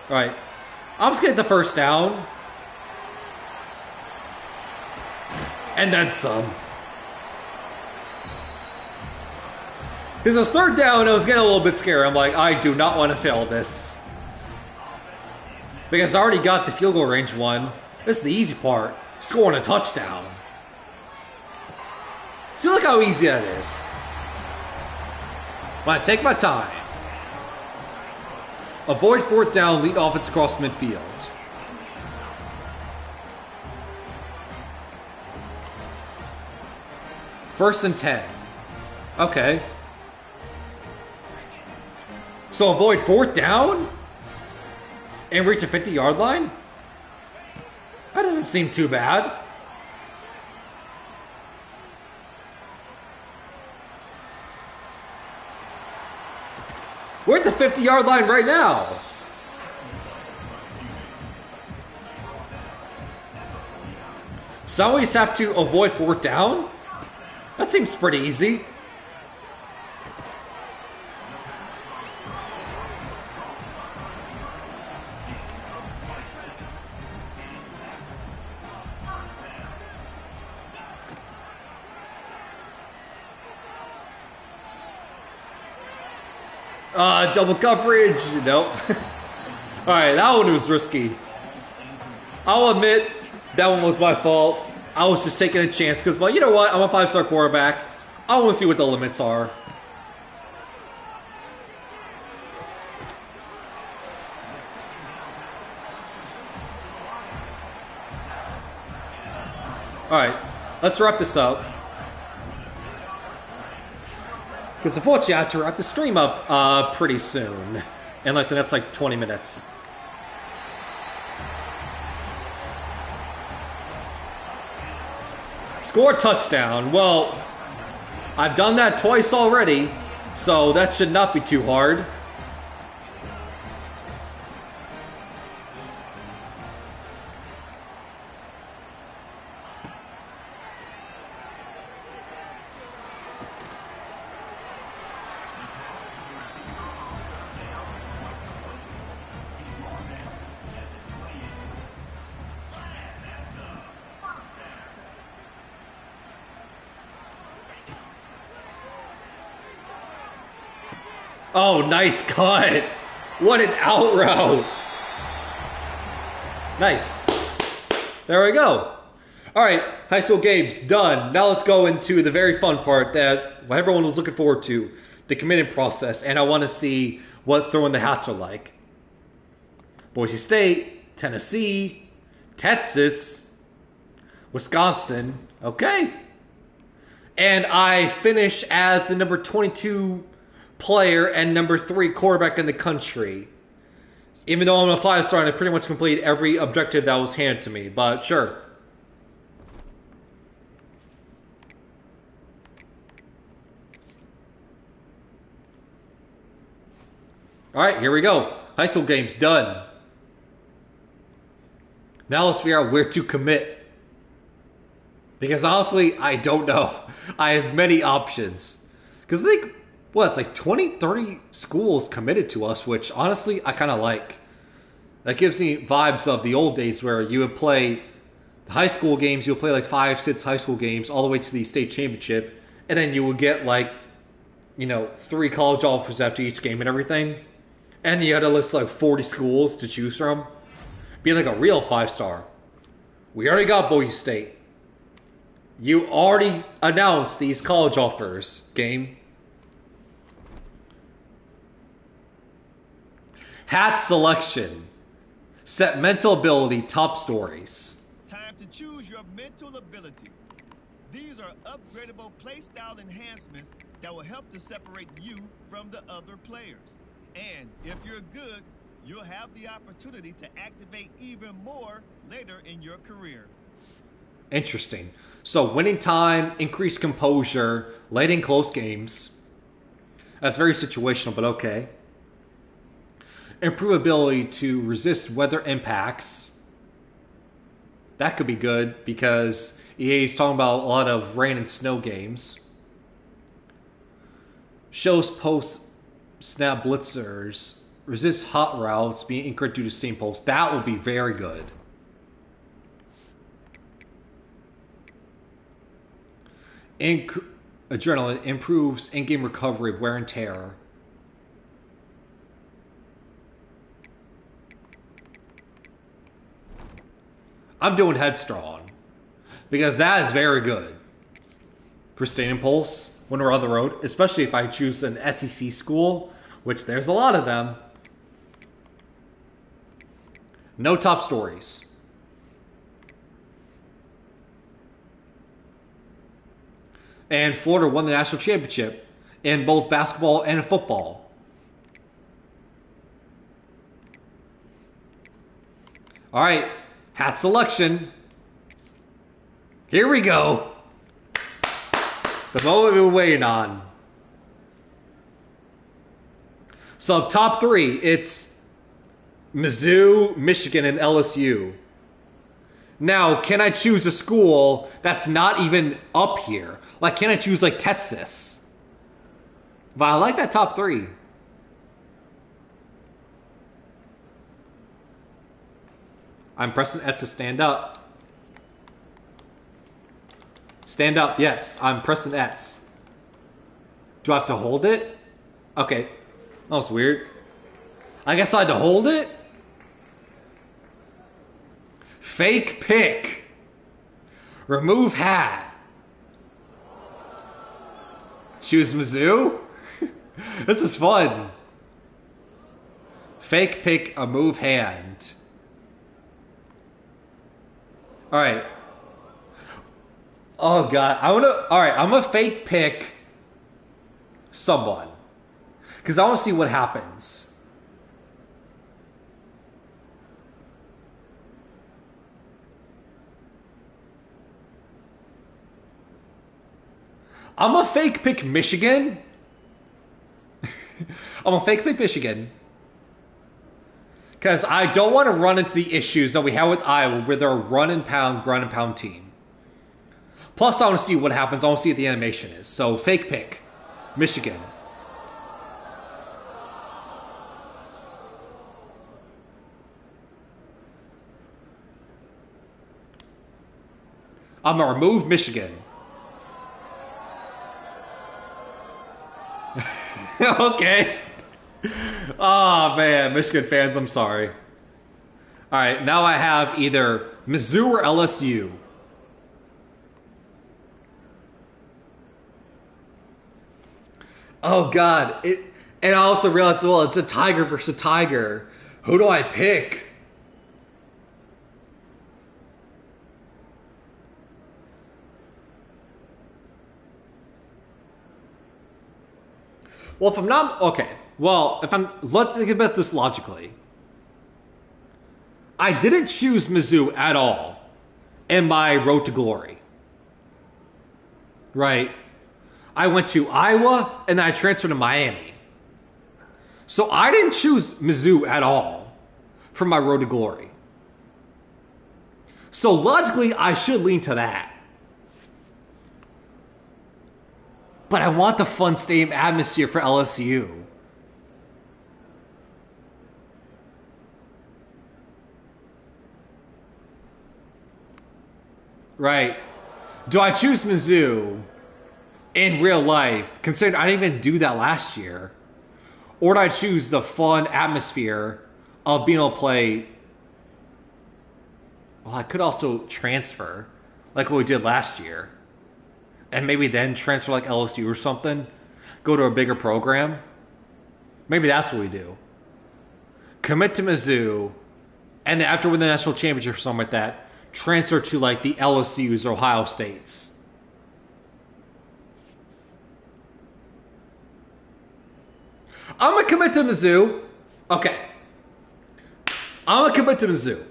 All right. I'm just getting the first down. And then some. Because it was third down, I was getting a little bit scared. I'm like, I do not want to fail this. Because I already got the field goal range one. This is the easy part. Scoring a touchdown. See, look how easy that is. When I take my time. Avoid fourth down, lead offense across midfield. First and 10. Okay. So avoid fourth down? And reach a 50-yard line? That doesn't seem too bad. We're at the 50-yard line right now. So we just have to avoid fourth down? That seems pretty easy. Double coverage. Nope. Alright, that one was risky. I'll admit, that one was my fault. I was just taking a chance because, well, you know what? I'm a 5-star quarterback. I want to see what the limits are. Alright, let's wrap this up. Because unfortunately, I have to wrap the stream up pretty soon. And like the next 20 minutes. Score a touchdown. Well, I've done that twice already, so that should not be too hard. Oh, nice cut. What an out route. Nice. There we go. All right, high school games done. Now let's go into the very fun part that everyone was looking forward to, the committing process, and I want to see what throwing the hats are like. Boise State, Tennessee, Texas, Wisconsin. Okay. And I finish as the number 22 player and number 3 quarterback in the country. Even though I'm a 5-star and I pretty much complete every objective that was handed to me. But sure. Alright, here we go. High school game's done. Now let's figure out where to commit. Because honestly, I don't know. I have many options. Because I think, it's like 20, 30 schools committed to us, which honestly, I kind of like. That gives me vibes of the old days where you would play the high school games, you would play like 5, 6 high school games all the way to the state championship, and then you would get like, 3 college offers after each game and everything. And you had to list like 40 schools to choose from. Being like a real 5-star. We already got Boise State. You already announced these college offers, game. Hat selection. Set mental ability, top stories. Time to choose your mental ability. These are upgradable playstyle enhancements that will help to separate you from the other players. And if you're good, you'll have the opportunity to activate even more later in your career. Interesting. So winning time, increased composure, late in close games. That's very situational, but okay. Improve ability to resist weather impacts. That could be good because EA is talking about a lot of rain and snow games. Shows post snap blitzers. Resist hot routes being incorrect due to steam pulse. That would be very good. Adrenaline improves in-game recovery of wear and tear. I'm doing Headstrong because that is very good. Pristine Impulse when we're on the road, especially if I choose an SEC school, which there's a lot of them. No top stories. And Florida won the national championship in both basketball and football. All right, hat selection. Here we go. The moment we've been waiting on. So top 3, it's Mizzou, Michigan, and LSU. Now, can I choose a school that's not even up here? Like, can I choose, like, Texas? But I like that top 3. I'm pressing X to stand up. Stand up, yes. I'm pressing X. Do I have to hold it? Okay. That was weird. I guess I had to hold it? Fake pick. Remove hat. Choose Mizzou? This is fun. Fake pick, a move hand. Alright. Oh god. I'm gonna fake pick someone. Because I want to see what happens. I'm a fake pick Michigan. I'm a fake pick Michigan. Because I don't want to run into the issues that we have with Iowa where they're a run and pound team. Plus, I want to see what happens. I want to see what the animation is. So, fake pick. Michigan. I'm going to remove Michigan. Okay. Oh, man. Michigan fans, I'm sorry. All right, now I have either Mizzou or LSU. Oh, God. And I also realized, well, it's a tiger versus a tiger. Who do I pick? Well, if I'm not okay. Well, let's think about this logically. I didn't choose Mizzou at all in my road to glory. Right? I went to Iowa and I transferred to Miami. So I didn't choose Mizzou at all for my road to glory. So logically, I should lean to that. But I want the fun stadium atmosphere for LSU. Right. Do I choose Mizzou in real life, considering I didn't even do that last year? Or do I choose the fun atmosphere of being able to play? Well, I could also transfer, like what we did last year. And maybe then transfer like LSU or something. Go to a bigger program. Maybe that's what we do. Commit to Mizzou. And then after winning the national championship or something like that, transfer to like the LSU's or Ohio States. I'm going to commit to Mizzou. Okay. I'm going to commit to Mizzou.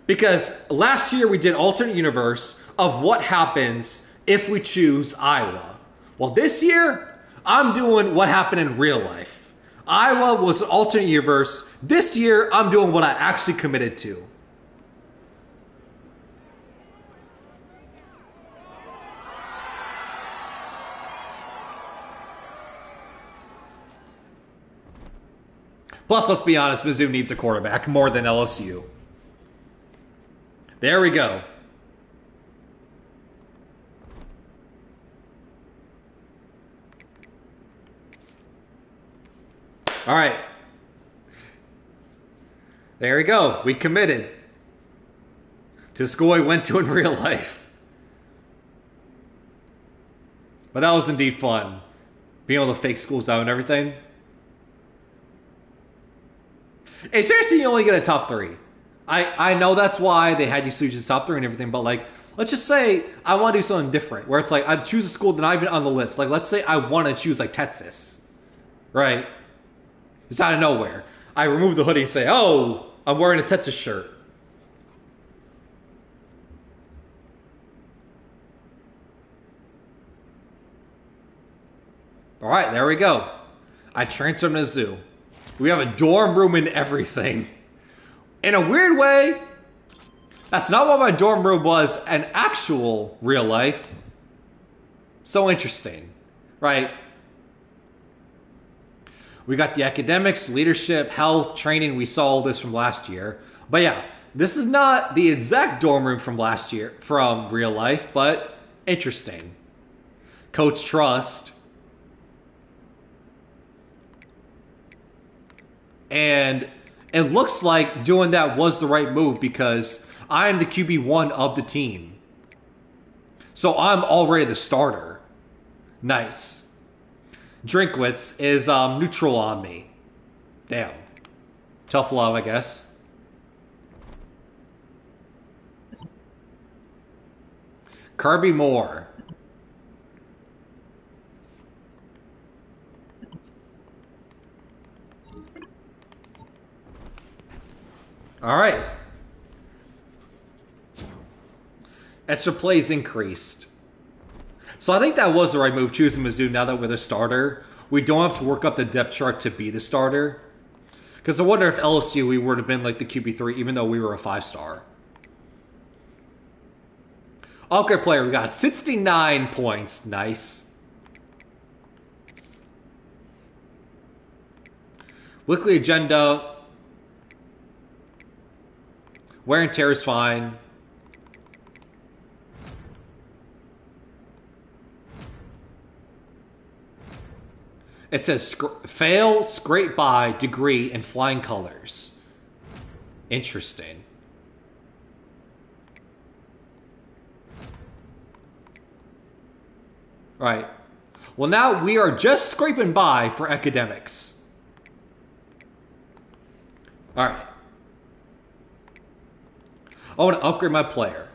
Because last year we did alternate universe of what happens if we choose Iowa. Well, this year, I'm doing what happened in real life. Iowa was an alternate universe. This year, I'm doing what I actually committed to. Plus, let's be honest, Mizzou needs a quarterback more than LSU. There we go. All right. There we go. We committed to the school I went to in real life. But that was indeed fun. Being able to fake schools out and everything. Hey, seriously, you only get a top 3. I know that's why they had you choose the top 3 and everything, but like, let's just say I want to do something different, where it's like I choose a school that's not even on the list. Like, let's say I want to choose like Texas, right? It's out of nowhere. I remove the hoodie and say, "Oh, I'm wearing a Texas shirt." All right, there we go. I transferred to Mizzou. We have a dorm room and everything. In a weird way, that's not what my dorm room was in actual real life. So interesting, right? We got the academics, leadership, health, training. We saw all this from last year. But yeah, this is not the exact dorm room from last year, from real life, but interesting. Coach Trust. And it looks like doing that was the right move because I'm the QB1 of the team. So I'm already the starter. Nice. Drinkwitz is neutral on me. Damn. Tough love, I guess. Kirby Moore. All right. Extra plays increased. So I think that was the right move, choosing Mizzou now that we're the starter. We don't have to work up the depth chart to be the starter. Because I wonder if LSU, we would have been like the QB3, even though we were a 5-star. Okay, player, we got 69 points. Nice. Weekly agenda. Wear and tear is fine. It says fail, scrape by, degree, and flying colors. Interesting. Right. Well, now we are just scraping by for academics. All right. I want to upgrade my player.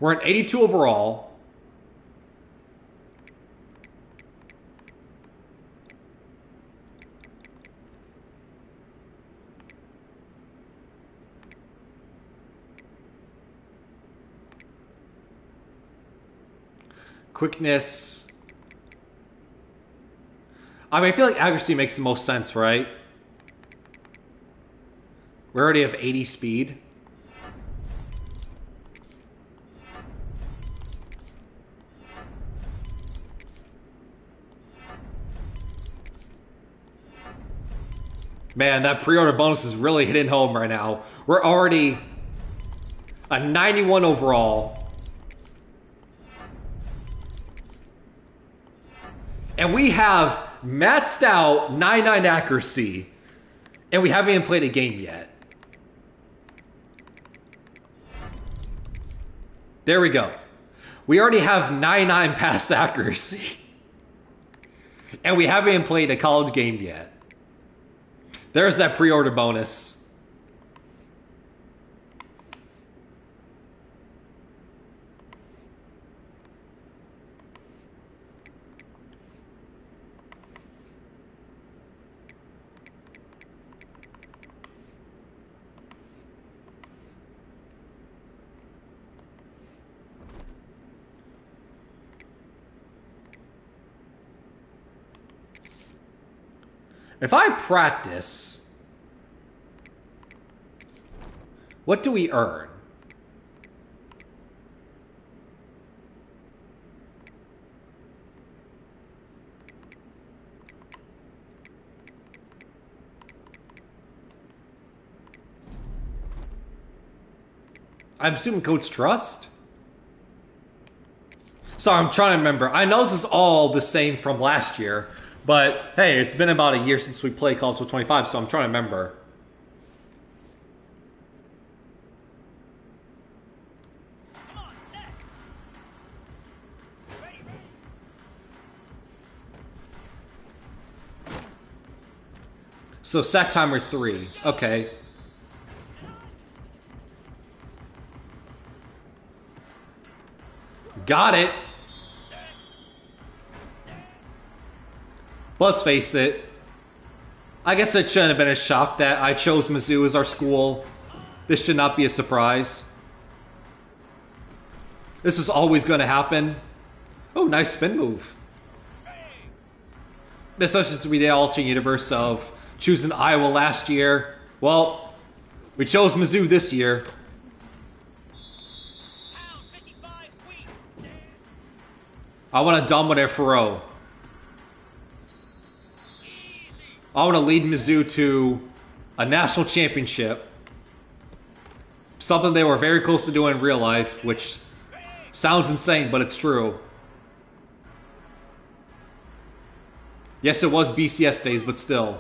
We're at 82 overall. Quickness. I mean, I feel like accuracy makes the most sense, right? We already have 80 speed. Man, that pre-order bonus is really hitting home right now. We're already a 91 overall. And we have maxed out 99 accuracy. And we haven't even played a game yet. There we go. We already have 99 pass accuracy. And we haven't even played a college game yet. There's that pre-order bonus. If I practice, what do we earn? I'm assuming Coach Trust? Sorry, I'm trying to remember. I know this is all the same from last year. But, hey, it's been about a year since we played College Football 25, so I'm trying to remember. So, sack timer 3. Okay. Got it. Let's face it, I guess it shouldn't have been a shock that I chose Mizzou as our school. This should not be a surprise. This was always going to happen. Oh, nice spin move. Especially since we did alternate universe of choosing Iowa last year. Well, we chose Mizzou this year. I want to dominate Faroe. I want to lead Mizzou to a national championship. Something they were very close to doing in real life, which sounds insane, but it's true. Yes, it was BCS days, but still.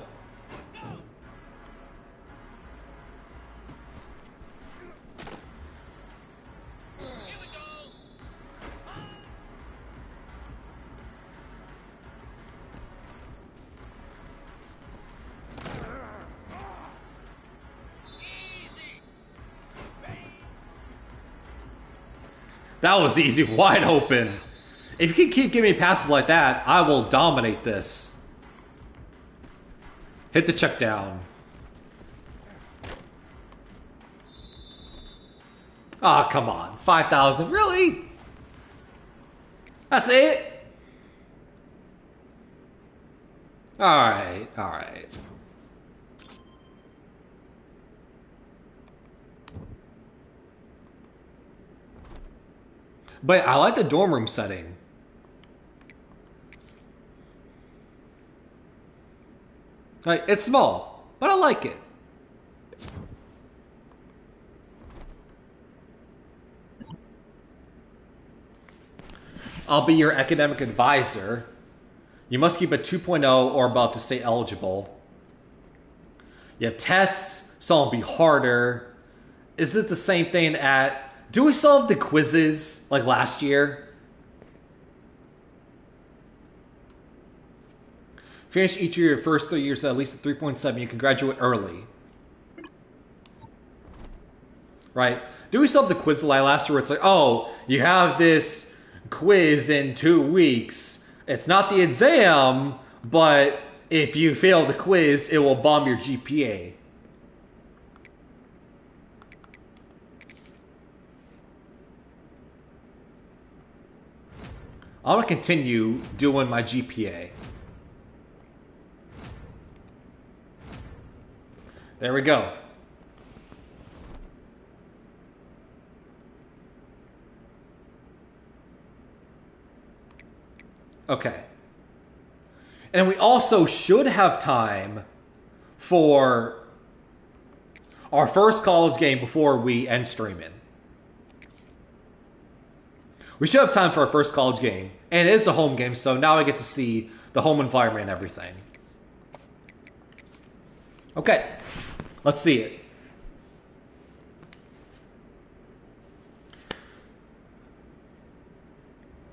That was easy, wide open. If you can keep giving me passes like that, I will dominate this. Hit the check down. Ah, oh, come on. 5,000, really? That's it? Alright, alright. But I like the dorm room setting. Like, it's small, but I like it. I'll be your academic advisor. You must keep a 2.0 or above to stay eligible. You have tests, some will be harder. Is it the same thing at... Do we still have the quizzes like last year? Finish each of your first 3 years at least a 3.7. You can graduate early. Right? Do we still have the quiz like last year where it's like, oh, you have this quiz in 2 weeks. It's not the exam, but if you fail the quiz, it will bomb your GPA. I'm going to continue doing my GPA. There we go. Okay. And we also should have time for our first college game before we end streaming. We should have time for our first college game. And it is a home game, so now I get to see the home environment and everything. Okay. Let's see it.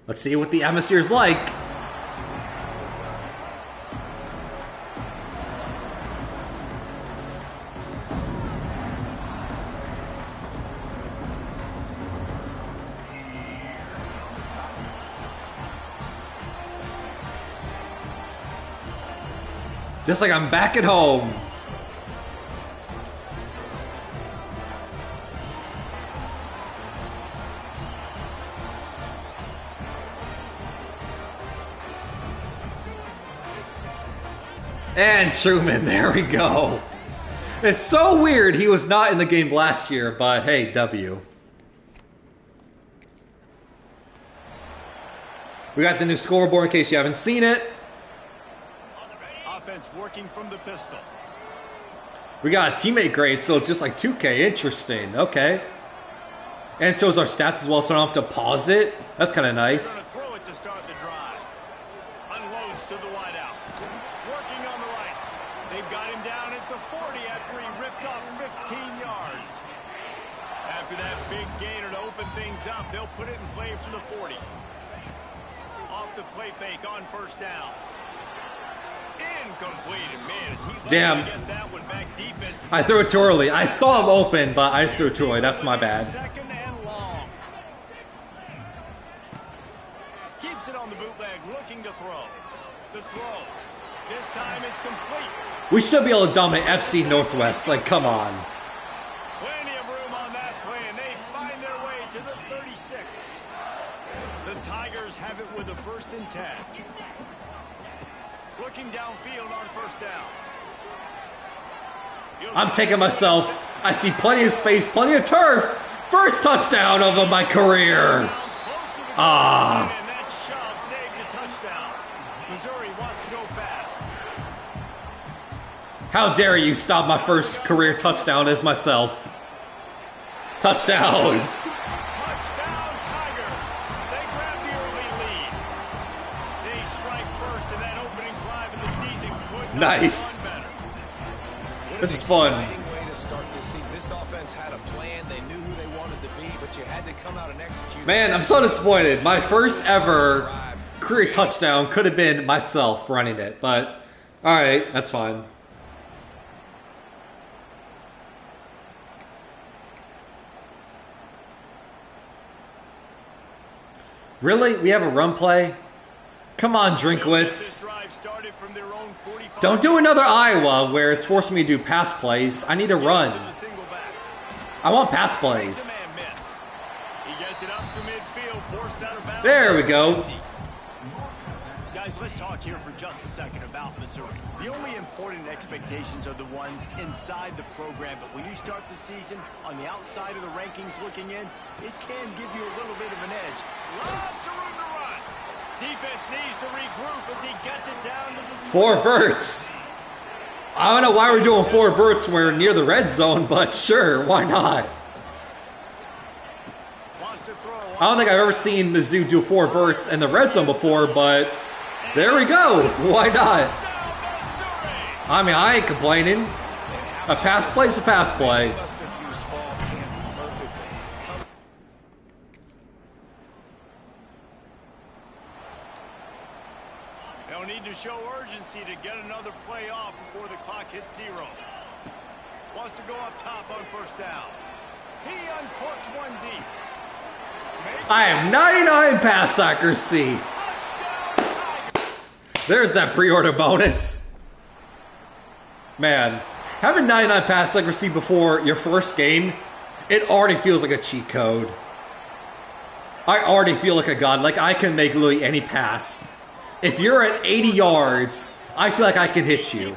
Let's see what the atmosphere is like. Just like I'm back at home. And Truman, there we go. It's so weird he was not in the game last year, but hey, W. We got the new scoreboard in case you haven't seen it. Offense working from the pistol. We got a teammate grade, so it's just like 2K. Interesting. Okay. And it shows our stats as well, so I don't have to pause it. That's kind of nice. Throw it to start the drive. Unloads to the wideout. Working on the right. They've got him down at the 40 after he ripped off 15 yards. After that big gainer to open things up, they'll put it in play from the 40. Off the play fake on first down. Incomplete. Man, is he damn. get that one back defense. I threw it too early. I saw him open, but I just threw it too early. That's my bad. Second and long. Keeps it on the bootleg, looking to throw. The throw. This time it's complete. We should be able to dominate FC Northwest. Like, come on. Plenty of room on that play, and they find their way to the 36. The Tigers have it with a 1st and 10. Looking downfield on first down. I'm taking myself. I see plenty of space, plenty of turf. First touchdown of my career. Ah. And that shove saved the touchdown. Missouri wants to go fast. How dare you stop my first career touchdown as myself. Touchdown. Touchdown, Tiger. They grab the early lead. They strike first in that opening drive of the season. Could not Nice. have gone better. This is fun. Exciting way to start this season. This offense had a plan. They knew who they wanted to be, but you had to come out and execute. Man, I'm so disappointed. My first ever career touchdown could have been myself running it, but all right, that's fine. Really? We have a run play? Come on, Drinkwitz. This drive started from their own 45. Don't do another Iowa where it's forcing me to do pass plays. I need to run. To the single back. I want pass plays. Man miss. He gets it up to midfield, forced out of bounds. There we go. Guys, let's talk here for just a second about Missouri. The only important expectations are the ones inside the program, but when you start the season on the outside of the rankings looking in, it can give you a little bit of an edge. Lots of room to run. Defense needs to regroup as he gets it down to the 4 verts. I don't know why we're doing 4 verts when we're near the red zone, but sure, why not? Wants to throw. I don't think I've ever seen Mizzou do 4 verts in the red zone before, but there we go. Why not? I mean, I ain't complaining. A pass play's a pass play. Must have used fall camp perfectly. They'll need to show urgency to get another play off before the clock hits 0. Wants to go up top on first down. He uncorks one deep. I have 99 pass accuracy. There's that pre-order bonus. Man, having 99 pass accuracy before your first game, it already feels like a cheat code. I already feel like a god. Like, I can make literally any pass. If you're at 80 yards, I feel like I can hit you.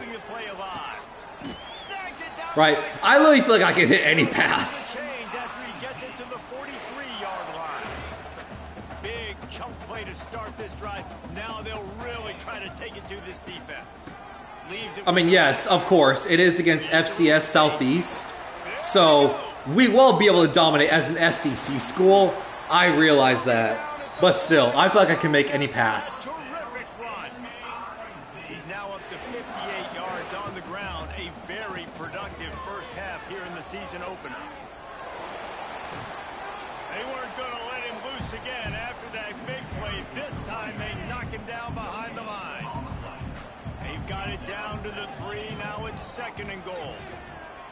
Right? I literally feel like I can hit any pass. After he gets it to the 43-yard line. Big chunk play to start this drive. Now they'll really try to take it to this defense. I mean, yes, of course, it is against FCS Southeast, so we will be able to dominate as an SEC school. I realize that, but still, I feel like I can make any pass. Terrific run. He's now up to 58 yards on the ground. A very productive first half here in the season opener. They weren't going to let him loose again after that big play. This time they knock him down behind the line. They've got it down to the 3. Now it's 2nd and goal.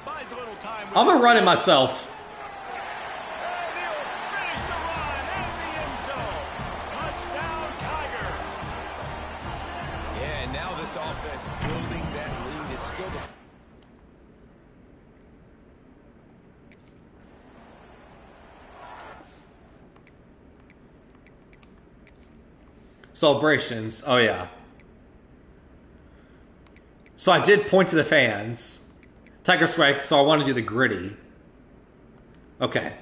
Buys a little time. I'm going to run it myself. And he'll finish the run in the end zone. Touchdown, Tiger. Yeah, and now this offense building that lead. It's still the... Celebrations. Oh, yeah. So I did point to the fans. Tiger Strike, so I want to do the gritty. Okay.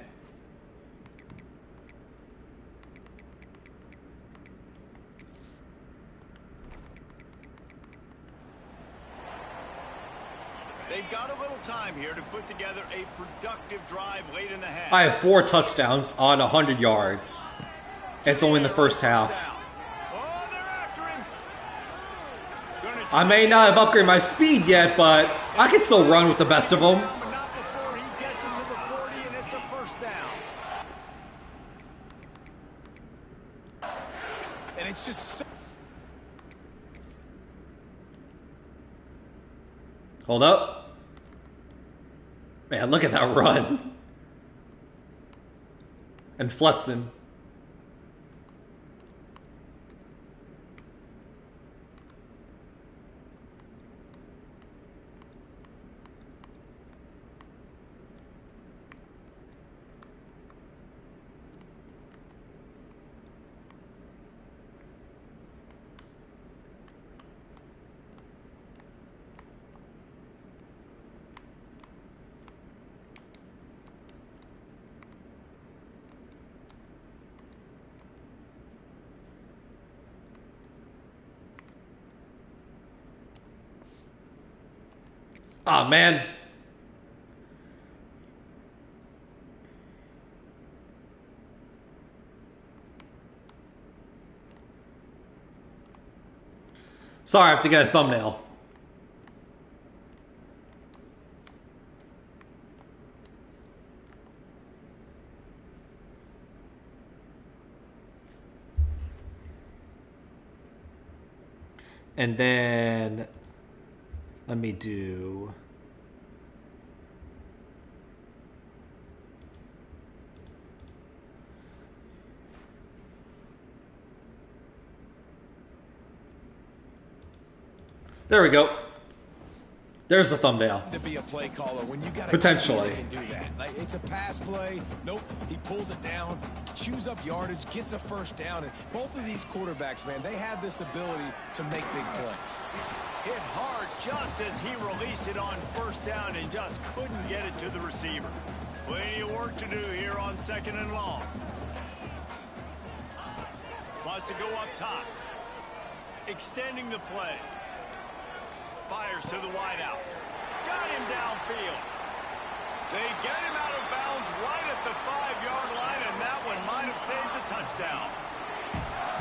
They've got a little time here to put together a productive drive late in the half. I have 4 touchdowns on 100 yards. It's only in the first half. Oh, they're after him. I may not have upgraded my speed yet, but I can still run with the best of them. But not before he gets it to the 40, and it's a first down. And it's just so... Hold up. Man, look at that run. And Flutson. Aw, man. Sorry, I have to get a thumbnail. And then let me do... There we go. There's the thumbnail. To be a play caller when you got Potentially. can do that. Like, it's a pass play. Nope. He pulls it down, chews up yardage, gets a first down. And both of these quarterbacks, man, they have this ability to make big plays. Hit hard just as he released it on first down and just couldn't get it to the receiver. Plenty of work to do here on 2nd and long. Wants to go up top. Extending the play. Fires to the wideout. Got him downfield. They get him out of bounds right at the 5-yard line, and that one might have saved the touchdown.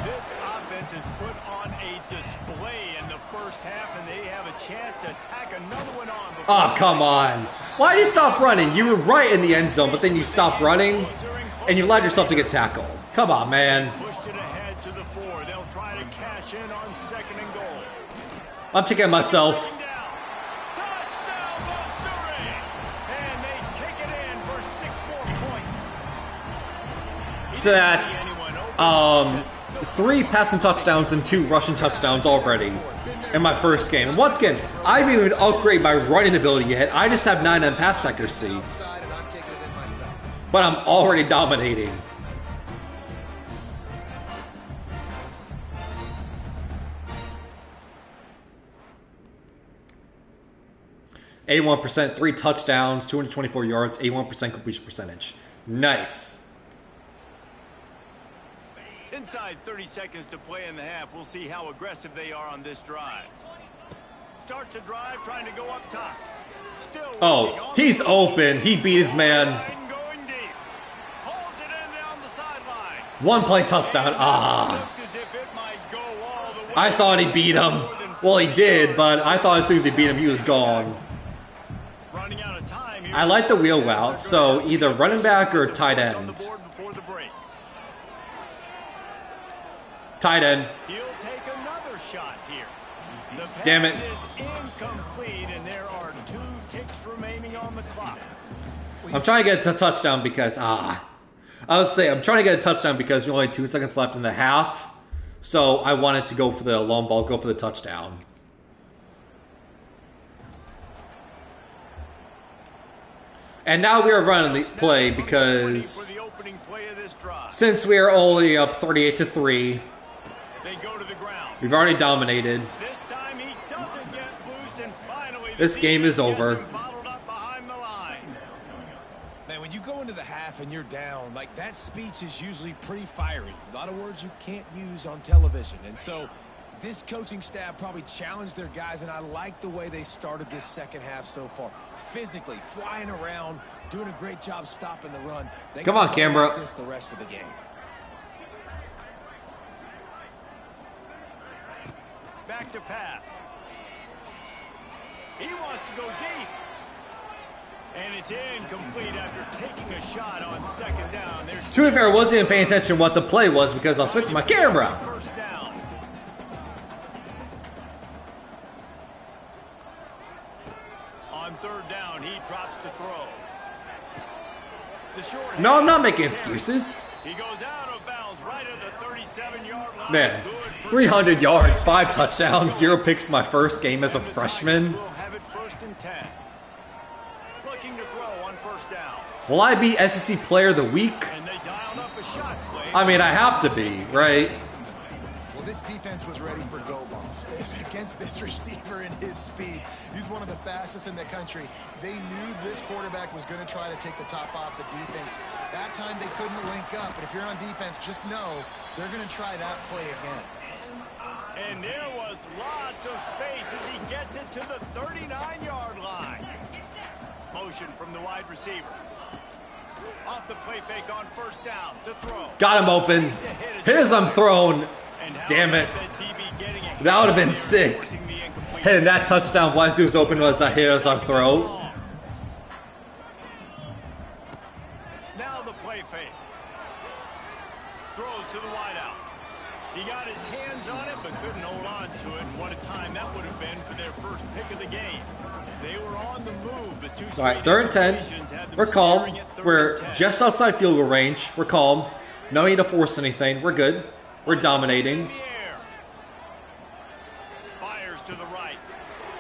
This offense has put on a display in the first half, and they have a chance to tack another one on. Oh, come on. Why did you stop running? You were right in the end zone, but then you stopped running, and you allowed yourself to get tackled. Come on, man. Pushed it ahead to the 4. They'll try to cash in on 2nd and goal. I'm taking myself. Touchdown, Missouri! And they take it in for 6 more points. So that's 3 passing touchdowns and 2 rushing touchdowns already in my first game. And once again, I haven't even upgraded my running ability yet. I just have 9 on pass accuracy. But I'm already dominating. %, 3 touchdowns, 224 yards, 81% completion percentage. Nice. Inside 30 seconds to play in the half. We'll see how aggressive they are on this drive. Starts a drive trying to go up top. Still Oh, he's open. He beat his man. Going deep. Hauls it in down the sideline. 1 play touchdown. Ah. Looked as if it might go all the way. I thought he beat him. Well, he did, but I thought as soon as he beat him, he was gone. Running out of time here. I like the wheel route, so either running back or tight end. Tight end. He'll take another shot here. The pass Damn it. is incomplete, and there are 2 ticks remaining on the clock. I'm trying to get a touchdown because, I would say I'm trying to get a touchdown because we only had 2 seconds left in the half. So I wanted to go for the long ball, go for the touchdown. And now we are running the play because since we are only up 38-3, They go to the ground. we've already dominated. This time he doesn't get loose, and finally This game is over. gets him bottled up behind the line. Man, when you go into the half and you're down, like that speech is usually pretty fiery. A lot of words you can't use on television. And so this coaching staff probably challenged their guys, and I like the way they started this second half so far. Physically, flying around, doing a great job stopping the run. They Come on, gotta camera. like this the rest of the game. Back to pass. He wants to go deep. And it's incomplete after taking a shot on 2nd down. There's To be fair, I wasn't even paying attention to what the play was because I was switching my camera. 1st down. On 3rd down, he drops to throw. The short No, I'm not pass making is carried. excuses. He goes out of bounds right at the 37-yard line. Man, Good for 300 yards, 5 touchdowns, 0 picks my first game as a freshman. We'll have it 1st and 10. Looking to throw on 1st down. Will I be SEC Player of the Week? And they dialed up a shot play. I mean, I have to be, right? Well, this defense was ready for go balls. Against this receiver and his speed, he's one of the fastest in the country. They knew this quarterback was going to try to take the top off the defense. That time they couldn't link up, but if you're on defense, just know they're going to try that play again. And there was lots of space as he gets it to the 39-yard line. Motion from the wide receiver. Off the play fake on 1st down to throw. Got him open. Hit as I'm thrown. Damn it. That would have been sick. Hitting that touchdown while he was open was a hit as I throw. Now the play fake. Throws to the wideout. He got his hands on it but couldn't hold on to it. And what a time that would have been for their first pick of the game. They were on the move. The 2 All right, 3rd and 10. We're calm. We're just outside field goal range. We're calm. No need to force anything. We're good. We're dominating. Fires to the right.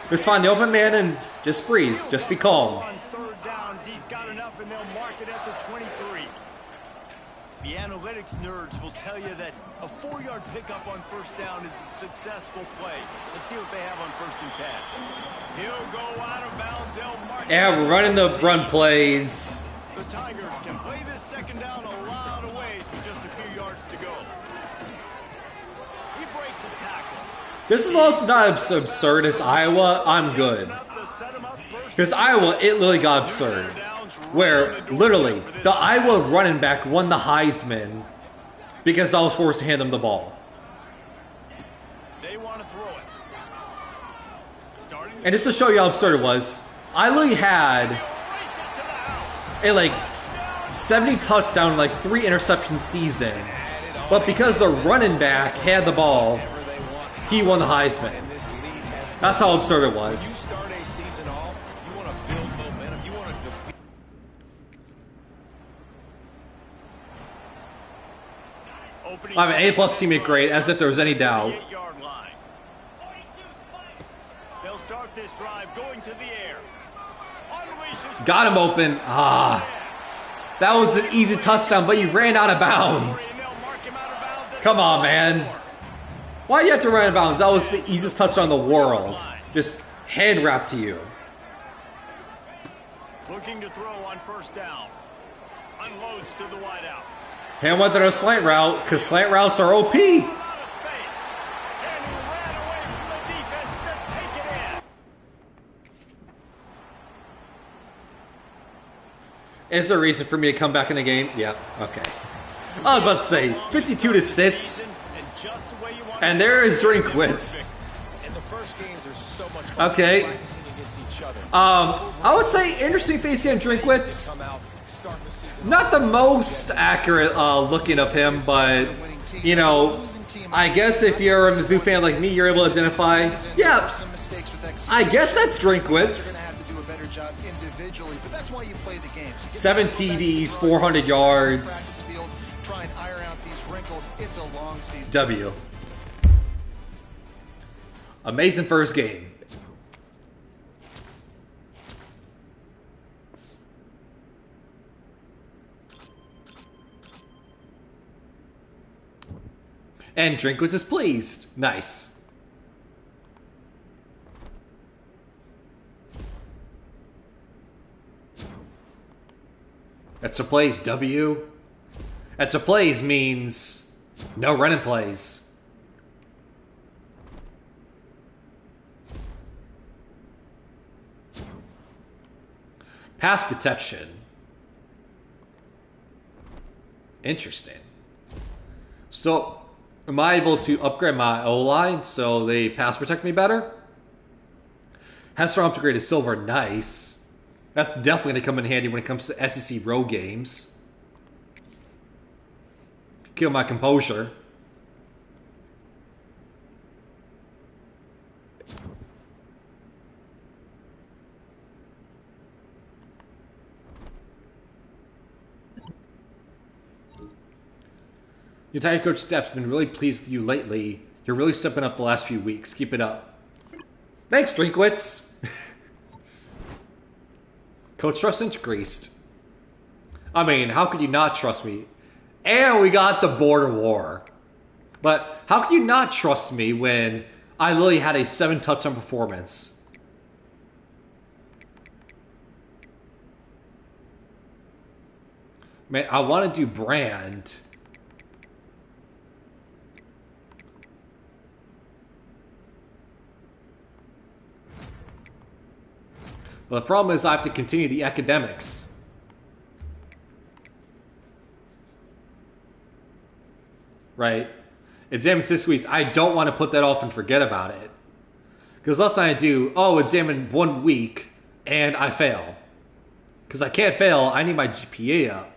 Just find the open man and just breathe. Just be calm. On 3rd downs, he's got enough, and they'll mark it at the 23. The analytics nerds will tell you that a 4-yard pickup on 1st down is a successful play. Let's see what they have on 1st and 10. He'll go out of bounds. They'll mark it. Yeah, we're running the run plays. The Tigers can play this 2nd down a lot of ways with just a few yards to go. He breaks a tackle. This is also not as absurd as Iowa. I'm good. Because Iowa, it literally got absurd. Where, literally, the Iowa running back won the Heisman because I was forced to hand him the ball. They want to throw it. Starting And just to show you how absurd it was, I literally had a, 70 touchdown, 3 interception season. But because the running back had the ball, he won the Heisman. That's how absurd it was. Start a season off, you want to build momentum, you want to defeat. I have an A-plus teammate grade, as if there was any doubt. They'll start this drive going to the air. Got him open. Ah. That was an easy touchdown, but you ran out of bounds. Come on, man. Why do you have to run out of bounds? That was the easiest touchdown in the world. Just hand wrapped to you. Looking to throw on first down. Unloads to the wideout. And went to a slant route, because slant routes are OP. Is there a reason for me to come back in the game? Yeah, okay. I was about to say, 52-6. And there is Drinkwitz. Okay. I would say interesting face game Drinkwitz. Not the most accurate looking of him, but, you know, I guess if you're a Mizzou fan like me, you're able to identify, yeah, I guess that's Drinkwitz. 7 TDs, 400 yards. W. Amazing first game. And Drinkwitz is pleased. Nice. That's a plays, W. That's a plays means no running plays. Pass protection. Interesting. So, am I able to upgrade my O-line so they pass protect me better? Has strong upgrade to silver. Nice. That's definitely going to come in handy when it comes to SEC road games. Kill my composure. Your entire coach staff's been really pleased with you lately. You're really stepping up the last few weeks. Keep it up. Thanks, Drinkwitz. Coach trust increased. I mean, how could you not trust me? And we got the border war. But how could you not trust me when I literally had a 7-touchdown performance? Man, I want to do brand. But the problem is I have to continue the academics. Right? Examine this week. I don't want to put that off and forget about it. Because last time I do, examine 1 week, and I fail. Because I can't fail, I need my GPA up.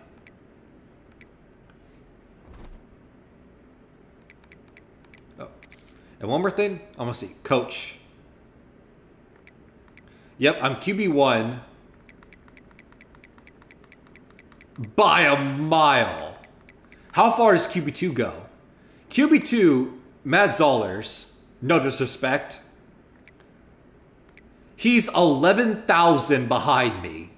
Oh. And one more thing, I'm going to see. Coach. Yep, I'm QB1 by a mile. How far does QB2 go? QB2, Matt Zollers, no disrespect. He's 11,000 behind me.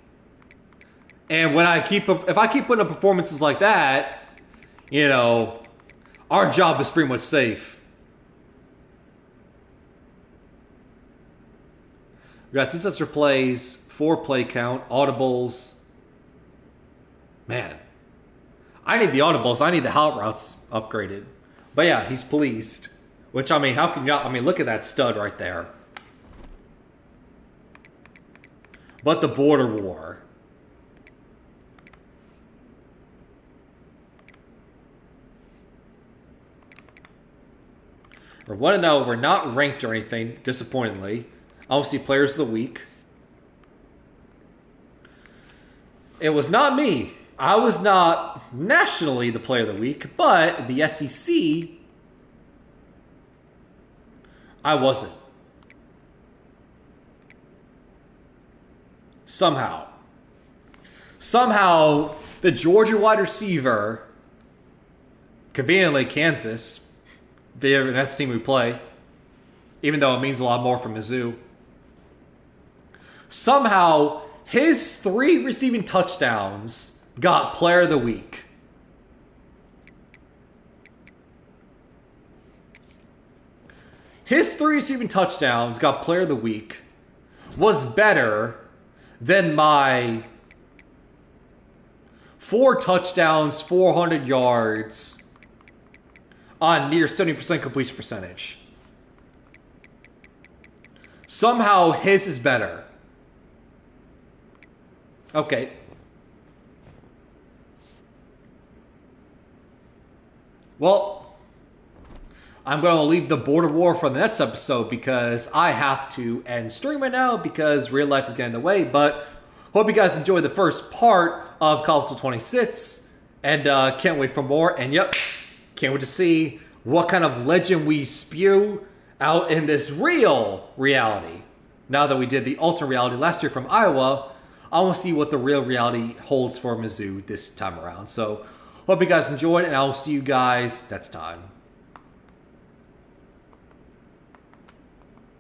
And when if I keep putting up performances like that, you know, our job is pretty much safe. We got successor plays, 4 play count, audibles. Man, I need the audibles. I need the out routes upgraded. But yeah, he's pleased. Which, I mean, how can you not? I mean, look at that stud right there. But the border war. We're 1-0. We're not ranked or anything, disappointingly. Obviously, players of the week. It was not me. I was not nationally the player of the week, but the SEC, I wasn't. Somehow, the Georgia wide receiver, conveniently Kansas, that's the team we play, even though it means a lot more for Mizzou. Somehow, his 3 receiving touchdowns got player of the week. His 3 receiving touchdowns got player of the week was better than my 4 touchdowns, 400 yards on near 70% completion percentage. Somehow his is better. Okay. Well, I'm going to leave the border war for the next episode because I have to end stream right now because real life is getting in the way. But hope you guys enjoyed the first part of College Football 26. And can't wait for more. And yep, can't wait to see what kind of legend we spew out in this real reality. Now that we did the alternate reality last year from Iowa, I want to see what the real reality holds for Mizzou this time around. So, hope you guys enjoyed, and I will see you guys next time.